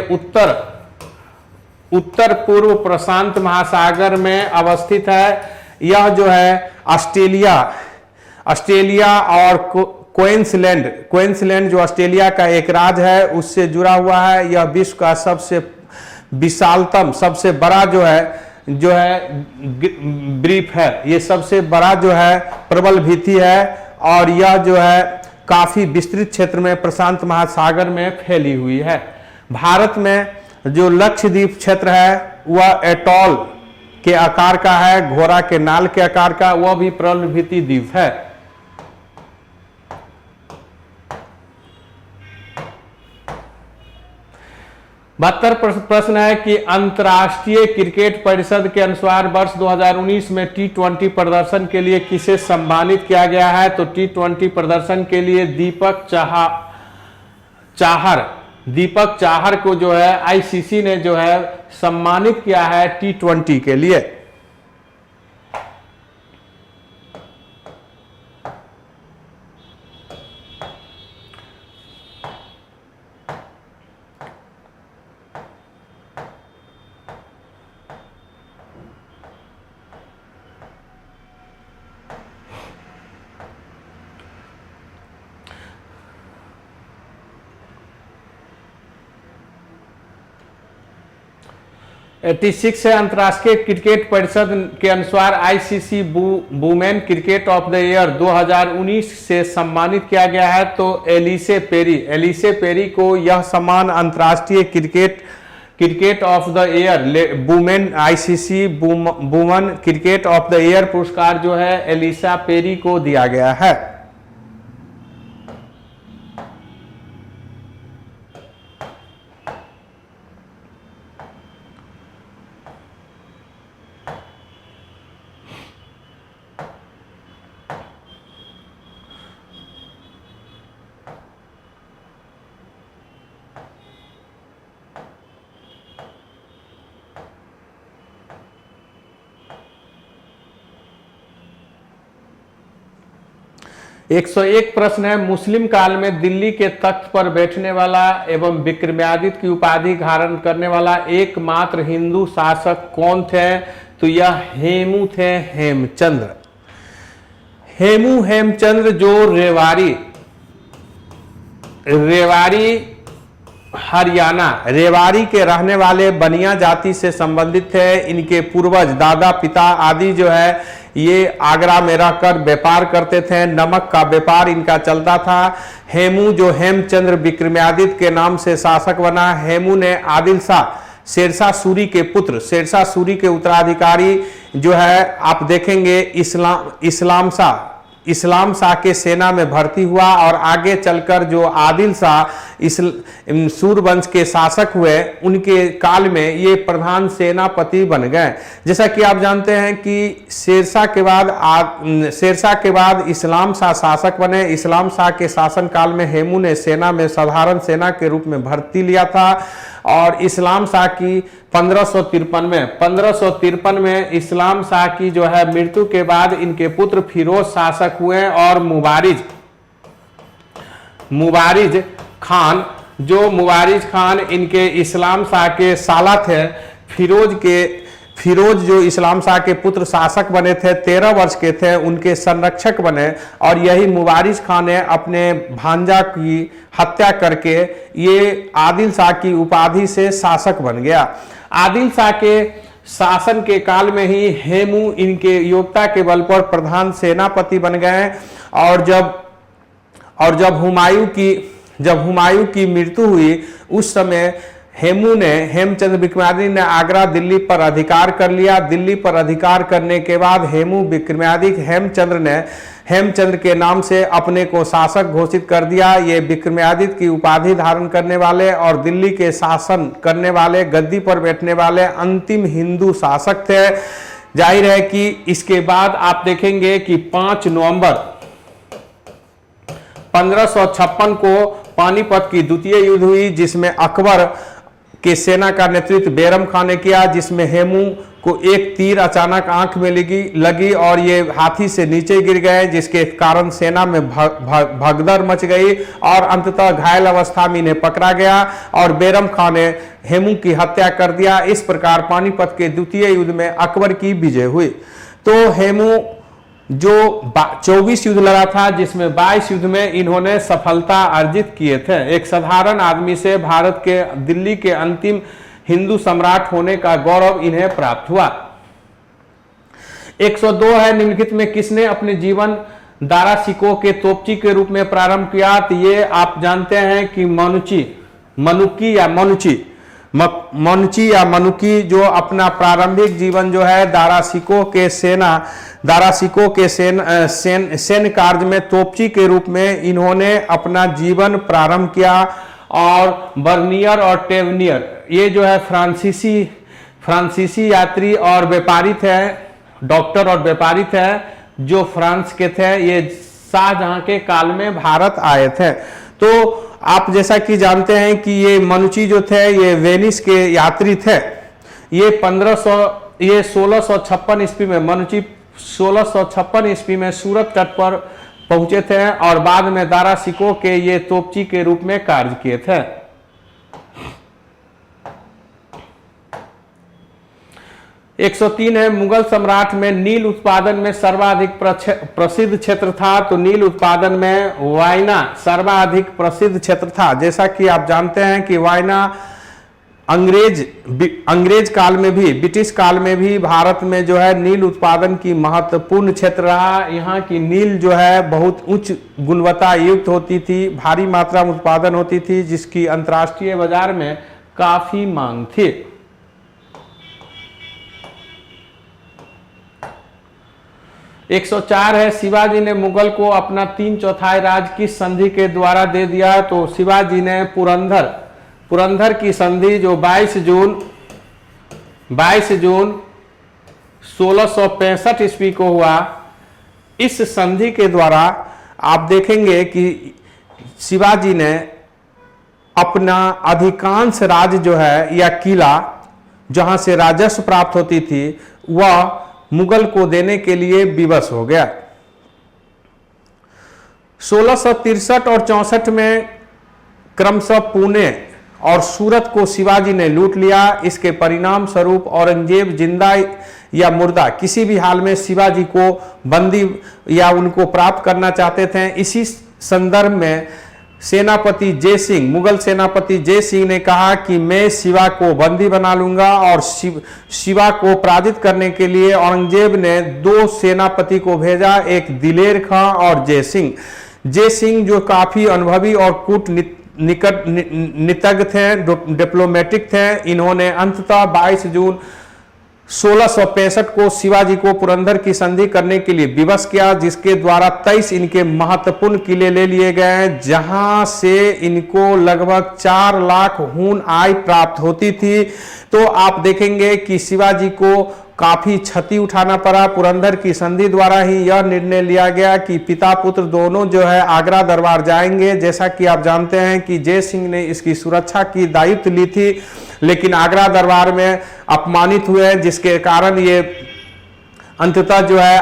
उत्तर पूर्व प्रशांत महासागर में अवस्थित है। यह जो है ऑस्ट्रेलिया और क्वींसलैंड जो ऑस्ट्रेलिया का एक राज्य है उससे जुड़ा हुआ है। यह विश्व का सबसे विशालतम सबसे बड़ा जो है ब्रीफ है। ये सबसे बड़ा जो है प्रबल भित्ति है और यह जो है काफी विस्तृत क्षेत्र में प्रशांत महासागर में फैली हुई है। भारत में जो लक्षद्वीप क्षेत्र है वह एटॉल के आकार का है, घोड़ा के नाल के आकार का, वह भी प्रबल भित्ति द्वीप है। 72 प्रश्न है कि अंतर्राष्ट्रीय क्रिकेट परिषद के अनुसार वर्ष 2019 में T20 प्रदर्शन के लिए किसे सम्मानित किया गया है? तो T20 प्रदर्शन के लिए दीपक चाहर को जो है आईसीसी ने जो है सम्मानित किया है T20 के लिए। टी6 है अंतर्राष्ट्रीय क्रिकेट परिषद के अनुसार ICC women cricket of the year 2019 से सम्मानित किया गया है। तो एलिसे पेरी को यह सम्मान अंतर्राष्ट्रीय cricket of the year women ICC women cricket of the year पुरस्कार जो है एलिसा पेरी को दिया गया है। एक 101 प्रश्न है, मुस्लिम काल में दिल्ली के तख्त पर बैठने वाला एवं विक्रमादित्य की उपाधि धारण करने वाला एकमात्र हिंदू शासक कौन थे? तो यह हेमू थे, हेमचंद्र जो रेवाड़ी के रहने वाले बनिया जाति से संबंधित थे। इनके पूर्वज दादा पिता आदि जो है ये आगरा में रहकर व्यापार करते थे, नमक का व्यापार इनका चलता था। हेमू जो हेमचंद्र विक्रमादित्य के नाम से शासक बना। हेमू ने आदिल शाह शेरशाह सूरी के पुत्र, शेरशाह सूरी के उत्तराधिकारी जो है आप देखेंगे इस्लाम शाह के सेना में भर्ती हुआ और आगे चलकर जो आदिल शाह सूरवंश के शासक हुए उनके काल में ये प्रधान सेनापति बन गए। जैसा कि आप जानते हैं कि शेरशाह के बाद इस्लाम शाह शासक बने। इस्लाम शाह के शासन काल में हेमू ने सेना में साधारण सेना के रूप में भर्ती लिया था और इस्लाम शाह की 1553 में इस्लाम शाह की जो है मृत्यु के बाद इनके पुत्र फिरोज शासक हुए और मुबारिज खान इनके इस्लाम शाह के साला थे। फिरोज जो इस्लाम शाह के पुत्र शासक बने थे, 13 वर्ष के थे, उनके संरक्षक बने और यही मुबारिज खान ने अपने भांजा की हत्या करके ये आदिल शाह की उपाधि से शासक बन गया। आदिल शाह के शासन के काल में ही हेमू इनके योग्यता के बल पर प्रधान सेनापति बन गए और जब हुमायूं की मृत्यु हुई उस समय हेमचंद्र विक्रमादित्य ने आगरा दिल्ली पर अधिकार कर लिया। दिल्ली पर अधिकार करने के बाद हेमचंद्र के नाम से अपने को शासक घोषित कर दिया। ये विक्रमादित्य की उपाधि धारण करने वाले और दिल्ली के शासन करने वाले, गद्दी पर बैठने वाले अंतिम हिंदू शासक थे। जाहिर है कि इसके बाद आप देखेंगे कि 5 नवंबर 1556 को पानीपत की द्वितीय युद्ध हुई जिसमें अकबर के सेना का नेतृत्व बैरम खान ने किया, जिसमें हेमू को एक तीर अचानक आंख में लगी और ये हाथी से नीचे गिर गए, जिसके कारण सेना में भगदड़ मच गई और अंततः घायल अवस्था में इन्हें पकड़ा गया और बैरम खान ने हेमू की हत्या कर दिया। इस प्रकार पानीपत के द्वितीय युद्ध में अकबर की विजय हुई। तो हेमू जो 24 युद्ध लड़ा था जिसमें 22 युद्ध में इन्होंने सफलता अर्जित किए थे। एक साधारण आदमी से भारत के दिल्ली के अंतिम हिंदू सम्राट होने का गौरव इन्हें प्राप्त हुआ। 102 है, निम्नलिखित में किसने अपने जीवन दारा सिकोह के तोपची के रूप में प्रारंभ किया? तो ये आप जानते हैं कि मनुकी जो अपना प्रारंभिक जीवन जो है दारा सिकोह के सैन्य कार्य में तोपची के रूप में इन्होंने अपना जीवन प्रारंभ किया और बर्नियर और टेवनियर ये जो है फ्रांसीसी यात्री और व्यापारी थे, डॉक्टर और व्यापारी थे जो फ्रांस के थे। ये शाहजहां के काल में भारत आए थे। तो आप जैसा कि जानते हैं कि ये मनुची जो थे ये वेनिस के यात्री थे। ये 1656 ईस्वी में मनुची 1656 ईस्वी में सूरत तट पर पहुंचे थे और बाद में दारा सिकोह के ये तोपची के रूप में कार्य किए थे। 103 है, मुगल सम्राट में नील उत्पादन में सर्वाधिक प्रसिद्ध क्षेत्र था। तो नील उत्पादन में वायना सर्वाधिक प्रसिद्ध क्षेत्र था। जैसा कि आप जानते हैं कि वायना अंग्रेज काल में भी, ब्रिटिश काल में भी भारत में जो है नील उत्पादन की महत्वपूर्ण क्षेत्र रहा। यहाँ की नील जो है बहुत उच्च गुणवत्ता युक्त होती थी, भारी मात्रा में उत्पादन होती थी, जिसकी अंतर्राष्ट्रीय बाजार में काफी मांग थी। 104 है, शिवाजी ने मुगल को अपना 3/4 राज्य किस संधि के द्वारा दे दिया। तो शिवाजी ने पुरंदर की संधि जो 22 जून 1665 ईस्वी को हुआ, इस संधि के द्वारा आप देखेंगे कि शिवाजी ने अपना अधिकांश राज्य जो है या किला जहां से राजस्व प्राप्त होती थी वह मुगल को देने के लिए विवश हो गया। 1663 और 64 में क्रमशः पुणे और सूरत को शिवाजी ने लूट लिया। इसके परिणाम स्वरूप औरंगजेब जिंदा या मुर्दा किसी भी हाल में शिवाजी को बंदी या उनको प्राप्त करना चाहते थे। इसी संदर्भ में सेनापति जय सिंह, मुगल सेनापति जय सिंह ने कहा कि मैं शिवा को बंदी बना लूंगा और शिवा को पराजित करने के लिए औरंगजेब ने 2 सेनापति को भेजा, एक दिलेर खां और जय सिंह। जय सिंह जो काफी अनुभवी और कूटनीतिज्ञ थे, डिप्लोमेटिक थे, इन्होंने अंततः 22 जून 1665 को शिवाजी को पुरंदर की संधि करने के लिए विवश किया, जिसके द्वारा 23 इनके महत्वपूर्ण किले ले लिए गए, जहां से इनको लगभग 4 लाख हून आय प्राप्त होती थी। तो आप देखेंगे कि शिवाजी को काफी क्षति उठाना पड़ा। पुरंदर की संधि द्वारा ही यह निर्णय लिया गया कि पिता पुत्र दोनों जो है आगरा दरबार जाएंगे। जैसा कि आप जानते हैं कि जय सिंह ने इसकी सुरक्षा की दायित्व ली थी, लेकिन आगरा दरबार में अपमानित हुए, जिसके कारण ये अंततः जो है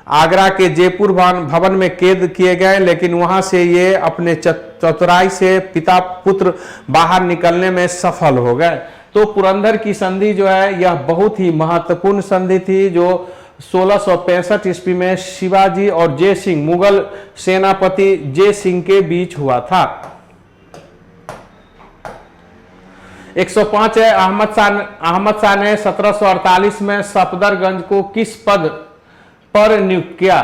आगरा के जयपुर भवन में कैद किए गए। लेकिन वहां से ये अपने चतुराई से पिता पुत्र बाहर निकलने में सफल हो गए। तो पुरंदर की संधि जो है यह बहुत ही महत्वपूर्ण संधि थी, जो 1665 ईस्वी में शिवाजी और जय सिंह, मुगल सेनापति जय सिंह के बीच हुआ था। 105 है, अहमद शाह ने 1748 में सफदरगंज को किस पद पर नियुक्त किया।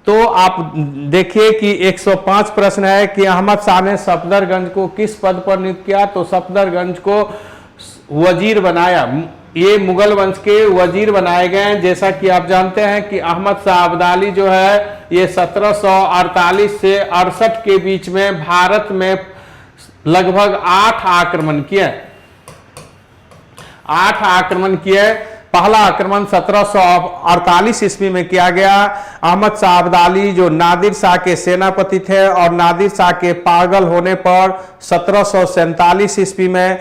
तो आप देखिए कि 105 प्रश्न है कि अहमद शाह ने सफदरगंज को किस पद पर नियुक्त किया। तो सफदरगंज को वजीर बनाया। ये मुगल वंश के वजीर बनाए गए। जैसा कि आप जानते हैं कि अहमद शाह अब्दाली जो है ये 1748 से 68 के बीच में भारत में लगभग 8 आक्रमण किए। पहला आक्रमण 1748 ईस्वी में किया गया। अहमद शाह अब्दाली जो नादिर शाह के सेनापति थे और नादिर शाह के पागल होने पर 1747 ईस्वी में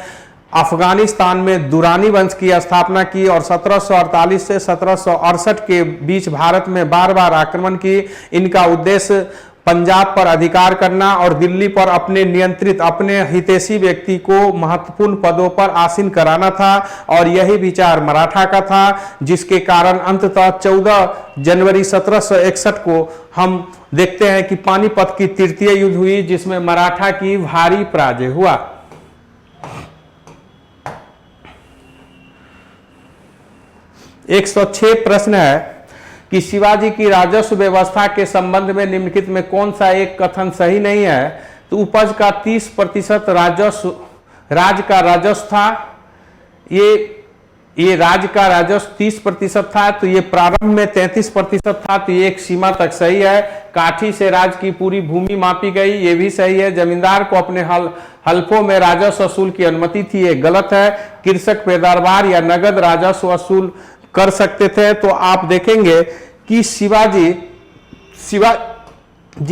अफगानिस्तान में दुरानी वंश की स्थापना की और 1748 से 1768 के बीच भारत में बार-बार आक्रमण की। इनका उद्देश्य पंजाब पर अधिकार करना और दिल्ली पर अपने नियंत्रित, अपने हितैषी व्यक्ति को महत्वपूर्ण पदों पर आसीन कराना था और यही विचार मराठा का था, जिसके कारण अंततः 14 जनवरी 1761 को हम देखते हैं कि पानीपत की तृतीय युद्ध हुई, जिसमें मराठा की भारी पराजय हुआ। 106 प्रश्न है कि शिवाजी की राजस्व व्यवस्था के संबंध में निम्नलिखित में कौन सा एक कथन सही नहीं है। तो उपज का 30% राज्य का राजस्व था। ये ये राज्य का राजस्व 30% था, तो ये प्रारंभ में 33% था, तो ये एक सीमा तक सही है। काठी से राज्य की पूरी भूमि मापी गई, ये भी सही है। जमींदार को अपने हल्फों में राजस्व वसूल की अनुमति थी, ये गलत है। कृषक पैदावार या नगद राजस्व वसूल कर सकते थे। तो आप देखेंगे कि शिवाजी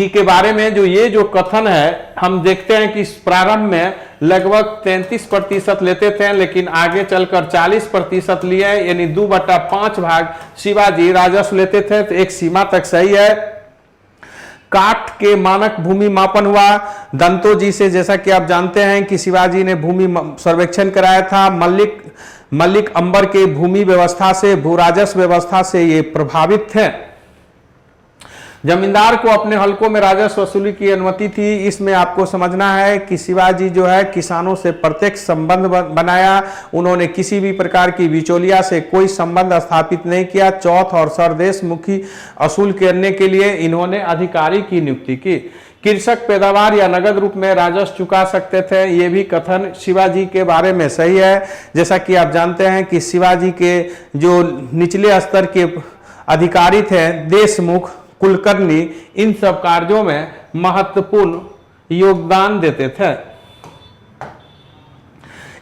के बारे में जो कथन है, हम देखते हैं कि प्रारंभ में लगभग 33% लेते थे, लेकिन आगे चलकर 40% लिए, यानी 2/5 भाग शिवाजी राजस्व लेते थे, तो एक सीमा तक सही है। काठ के मानक भूमि मापन हुआ दंतोजी से, जैसा कि आप जानते हैं कि शिवाजी ने भूमि सर्वेक्षण कराया था। मल्लिक अंबर के भूमि व्यवस्था से, भू राजस्व व्यवस्था से ये प्रभावित थे। जमींदार को अपने हलकों में राजस्व वसूली की अनुमति थी। इसमें आपको समझना है कि शिवाजी जो है किसानों से प्रत्यक्ष संबंध बनाया, उन्होंने किसी भी प्रकार की बिचौलिया से कोई संबंध स्थापित नहीं किया। चौथ और सरदेश मुखी वसूल करने के लिए इन्होंने अधिकारी की नियुक्ति की। कृषक पैदावार या नगद रूप में राजस्व चुका सकते थे, ये भी कथन शिवाजी के बारे में सही है। जैसा कि आप जानते हैं कि शिवाजी के जो निचले स्तर के अधिकारी थे, देशमुख, कुलकर्णी, इन सब कार्यों में महत्वपूर्ण योगदान देते थे।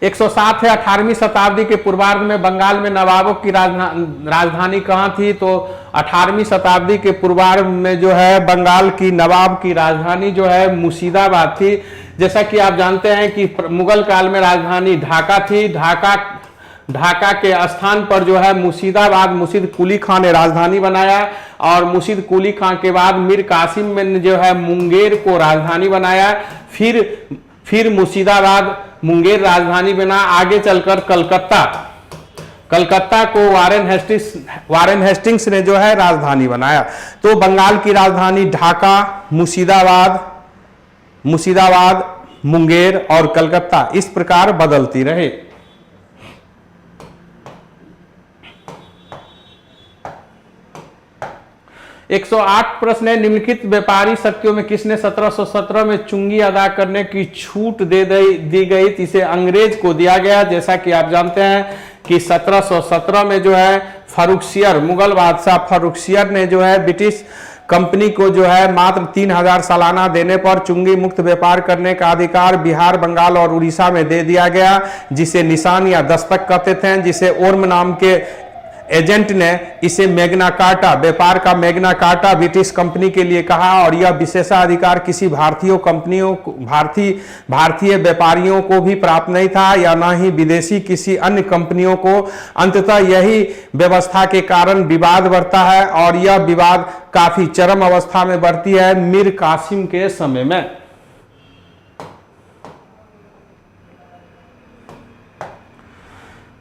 107 है, 18वीं शताब्दी के पूर्वार्ध में बंगाल में नवाबों की राजधानी कहाँ थी? तो 18वीं शताब्दी के पूर्वार्ध में जो है बंगाल की नवाब की राजधानी जो है मुर्शिदाबाद थी। जैसा कि आप जानते हैं कि मुगल काल में राजधानी ढाका थी। ढाका के स्थान पर जो है मुर्शिदाबाद, मुर्शिद कुली खां ने राजधानी बनाया, और मुर्शिद कुली खां के बाद मीर कासिम ने जो है मुंगेर को राजधानी बनाया। फिर मुर्शिदाबाद, मुंगेर राजधानी बना। आगे चलकर कलकत्ता को वारेन हेस्टिंग्स ने जो है राजधानी बनाया। तो बंगाल की राजधानी ढाका, मुर्शिदाबाद, मुंगेर और कलकत्ता इस प्रकार बदलती रहे। 108 प्रश्न है, निम्नलिखित व्यापारी शक्तियों में किसने 1717 में चुंगी अदा करने की छूट दी गई? इसे अंग्रेज को दिया गया। जैसा कि आप जानते हैं कि 1717 में जो है फर्रुखसियर, मुगल बादशाह फर्रुखसियर ने जो है ब्रिटिश कंपनी को जो है मात्र 3000 सालाना देने पर चुंगी मुक्त व्यापार करने का अधिकार बिहार, बंगाल और उड़ीसा में दे दिया गया, जिसे निशान या दस्तक कहते थे, जिसे ओर्म नाम के एजेंट ने इसे मैग्ना कार्टा, व्यापार का मैग्ना कार्टा ब्रिटिश कंपनी के लिए कहा, और यह विशेषाधिकार किसी भारतीय व्यापारियों को भी प्राप्त नहीं था, या न ही विदेशी किसी अन्य कंपनियों को। अंततः यही व्यवस्था के कारण विवाद बढ़ता है, और यह विवाद काफी चरम अवस्था में बढ़ती है मीर कासिम के समय में।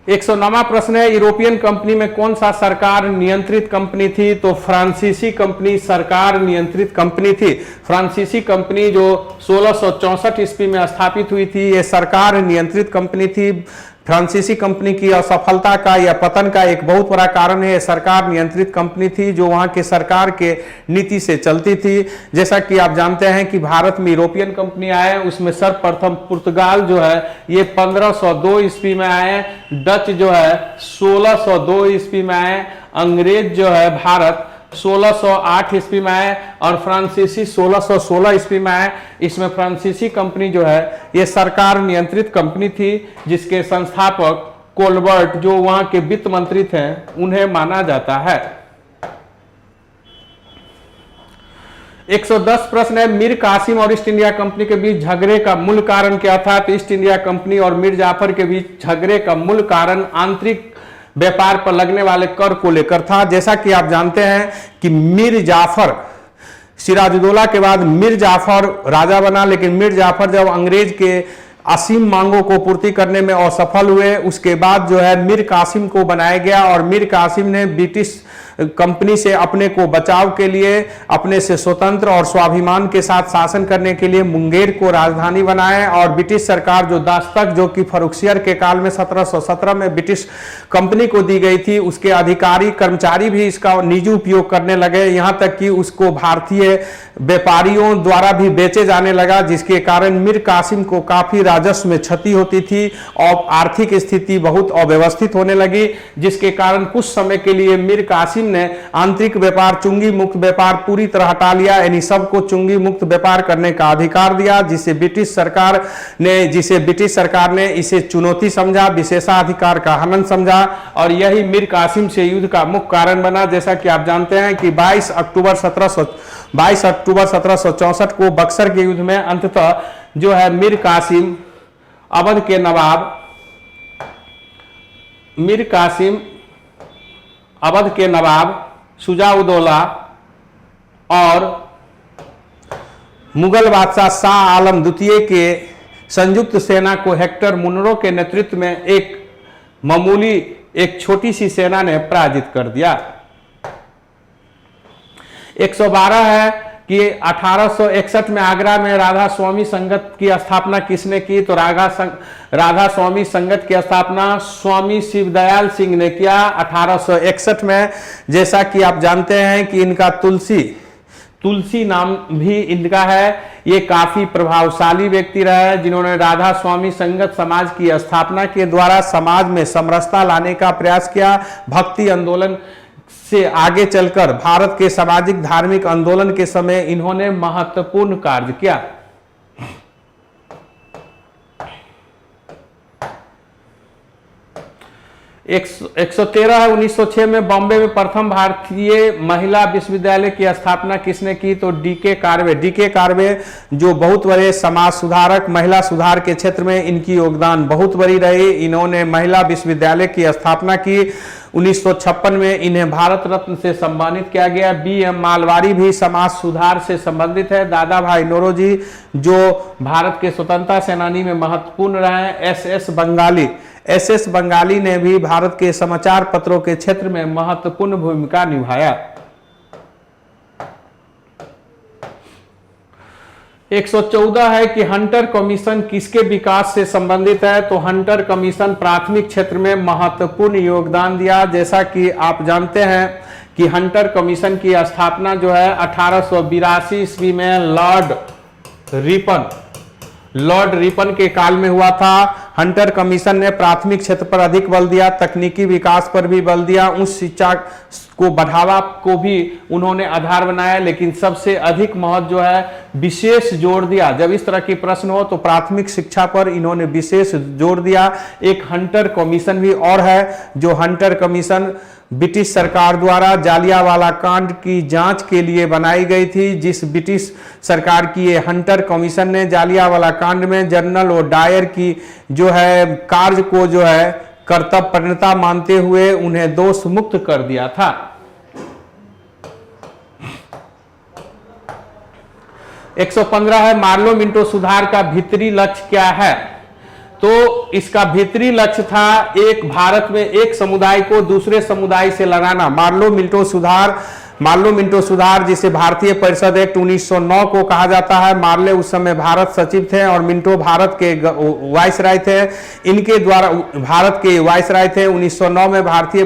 109वां प्रश्न है, यूरोपियन कंपनी में कौन सा सरकार नियंत्रित कंपनी थी? तो फ्रांसीसी कंपनी सरकार नियंत्रित कंपनी थी। फ्रांसीसी कंपनी जो 1664 ईस्वी में स्थापित हुई थी, यह सरकार नियंत्रित कंपनी थी। फ्रांसीसी कंपनी की असफलता का या पतन का एक बहुत बड़ा कारण है सरकार नियंत्रित कंपनी थी, जो वहां के सरकार के नीति से चलती थी। जैसा कि आप जानते हैं कि भारत में यूरोपियन कंपनी आए, उसमें सर्वप्रथम पुर्तगाल जो है ये 1502 ईस्वी में आए, डच जो है 1602 ईस्वी में आए, अंग्रेज जो है भारत 1608 ईस्वी में आए, और फ्रांसीसी 1616 ईस्वी में आए। इसमें फ्रांसीसी कंपनी जो है ये सरकार नियंत्रित कंपनी थी, जिसके संस्थापक कोलबर्ट जो वहां के वित्त मंत्री थे उन्हें माना जाता है। 110 प्रश्न है, मीर कासिम और ईस्ट इंडिया कंपनी के बीच झगड़े का मूल कारण क्या था? तो ईस्ट इंडिया कंपनी और मीर जाफर के बीच झगड़े का मूल कारण आंतरिक व्यापार पर लगने वाले कर को लेकर था। जैसा कि आप जानते हैं कि मीर जाफर, सिराजुद्दौला के बाद मीर जाफर राजा बना, लेकिन मीर जाफर जब अंग्रेज के असीम मांगों को पूर्ति करने में असफल हुए, उसके बाद जो है मीर कासिम को बनाया गया, और मीर कासिम ने ब्रिटिश कंपनी से अपने को बचाव के लिए, अपने से स्वतंत्र और स्वाभिमान के साथ शासन करने के लिए मुंगेर को राजधानी बनाया। और ब्रिटिश सरकार जो दस्तक जो कि फर्रुखसियर के काल में 1717 में ब्रिटिश कंपनी को दी गई थी, उसके अधिकारी कर्मचारी भी इसका निजी उपयोग करने लगे, यहाँ तक कि उसको भारतीय व्यापारियों द्वारा भी बेचे जाने लगा, जिसके कारण मीर कासिम को काफी राजस्व में क्षति होती थी और आर्थिक स्थिति बहुत अव्यवस्थित होने लगी, जिसके कारण कुछ समय के लिए मीर कासिम ने आंतरिक व्यापार, चुंगी मुक्त व्यापार पूरी तरह हटा लिया, यानी सबको चुंगी मुक्त व्यापार करने का अधिकार दिया, जिसे ब्रिटिश सरकार ने इसे चुनौती समझा, विशेषाधिकार का हनन समझा, और यही मीर कासिम से युद्ध का मुख्य कारण बना। जैसा कि आप जानते हैं कि 22 अक्टूबर 1764 को बक्सर के युद्ध में अंततः जो है मीर कासिम अवध के नवाब शुजा-उद-दौला और मुगल बादशाह शाह आलम द्वितीय के संयुक्त सेना को हेक्टर मुनरो के नेतृत्व में एक छोटी सी सेना ने पराजित कर दिया। 112 है कि 1861 में आगरा में राधा स्वामी संगत की स्थापना किसने की? तो राधा स्वामी संगत की स्थापना स्वामी शिवदयाल सिंह ने किया 1861 में। जैसा कि आप जानते हैं कि इनका तुलसी नाम भी इनका है। ये काफी प्रभावशाली व्यक्ति रहे जिन्होंने राधा स्वामी संगत समाज की स्थापना के द्वारा समाज में समरसता लाने का प्रयास किया। भक्ति आंदोलन से आगे चलकर भारत के सामाजिक धार्मिक आंदोलन के समय इन्होंने महत्वपूर्ण कार्य किया। 113 है 1906 में बॉम्बे में प्रथम भारतीय महिला विश्वविद्यालय की स्थापना किसने की? तो डीके कार्वे जो बहुत बड़े समाज सुधारक, महिला सुधार के क्षेत्र में इनकी योगदान बहुत बड़ी रही। इन्होंने महिला विश्वविद्यालय की स्थापना की। 1956 में इन्हें भारत रत्न से सम्मानित किया गया। BM मालवारी भी समाज सुधार से संबंधित है। दादा भाई नौरोजी जो भारत के स्वतंत्रता सेनानी में महत्वपूर्ण रहे। SS बंगाली ने भी भारत के समाचार पत्रों के क्षेत्र में महत्वपूर्ण भूमिका निभाया। 114 है कि हंटर कमीशन किसके विकास से संबंधित है? तो हंटर कमीशन प्राथमिक क्षेत्र में महत्वपूर्ण योगदान दिया। जैसा कि आप जानते हैं कि हंटर कमीशन की स्थापना जो है 1882 ईस्वी में लॉर्ड रिपन के काल में हुआ था। हंटर कमीशन ने प्राथमिक क्षेत्र पर अधिक बल दिया, तकनीकी विकास पर भी बल दिया, उच्च शिक्षा को बढ़ावा को भी उन्होंने आधार बनाया, लेकिन सबसे अधिक महत्व जो है विशेष जोर दिया। जब इस तरह की प्रश्न हो तो प्राथमिक शिक्षा पर इन्होंने विशेष जोर दिया। एक हंटर कमीशन भी और है, जो हंटर कमीशन ब्रिटिश सरकार द्वारा जालियांवाला कांड की जांच के लिए बनाई गई थी। जिस ब्रिटिश सरकार की ये हंटर कमीशन ने जालियांवाला कांड में जनरल और डायर की जो है कार्य को जो है कर्तव्यपरता मानते हुए उन्हें दोष मुक्त कर दिया था। 115 है मार्लो मिंटो सुधार का भीतरी लक्ष्य क्या है? तो इसका भीतरी लक्ष्य था एक भारत में एक समुदाय को दूसरे समुदाय से लड़ाना। मार्लो मिंटो सुधार जिसे भारतीय परिषद एक्ट 1909 को कहा जाता है। मार्ले उस समय भारत सचिव थे और मिंटो भारत के वाइसराय थे। इनके द्वारा भारत के वाइसराय थे। 1909 में भारतीय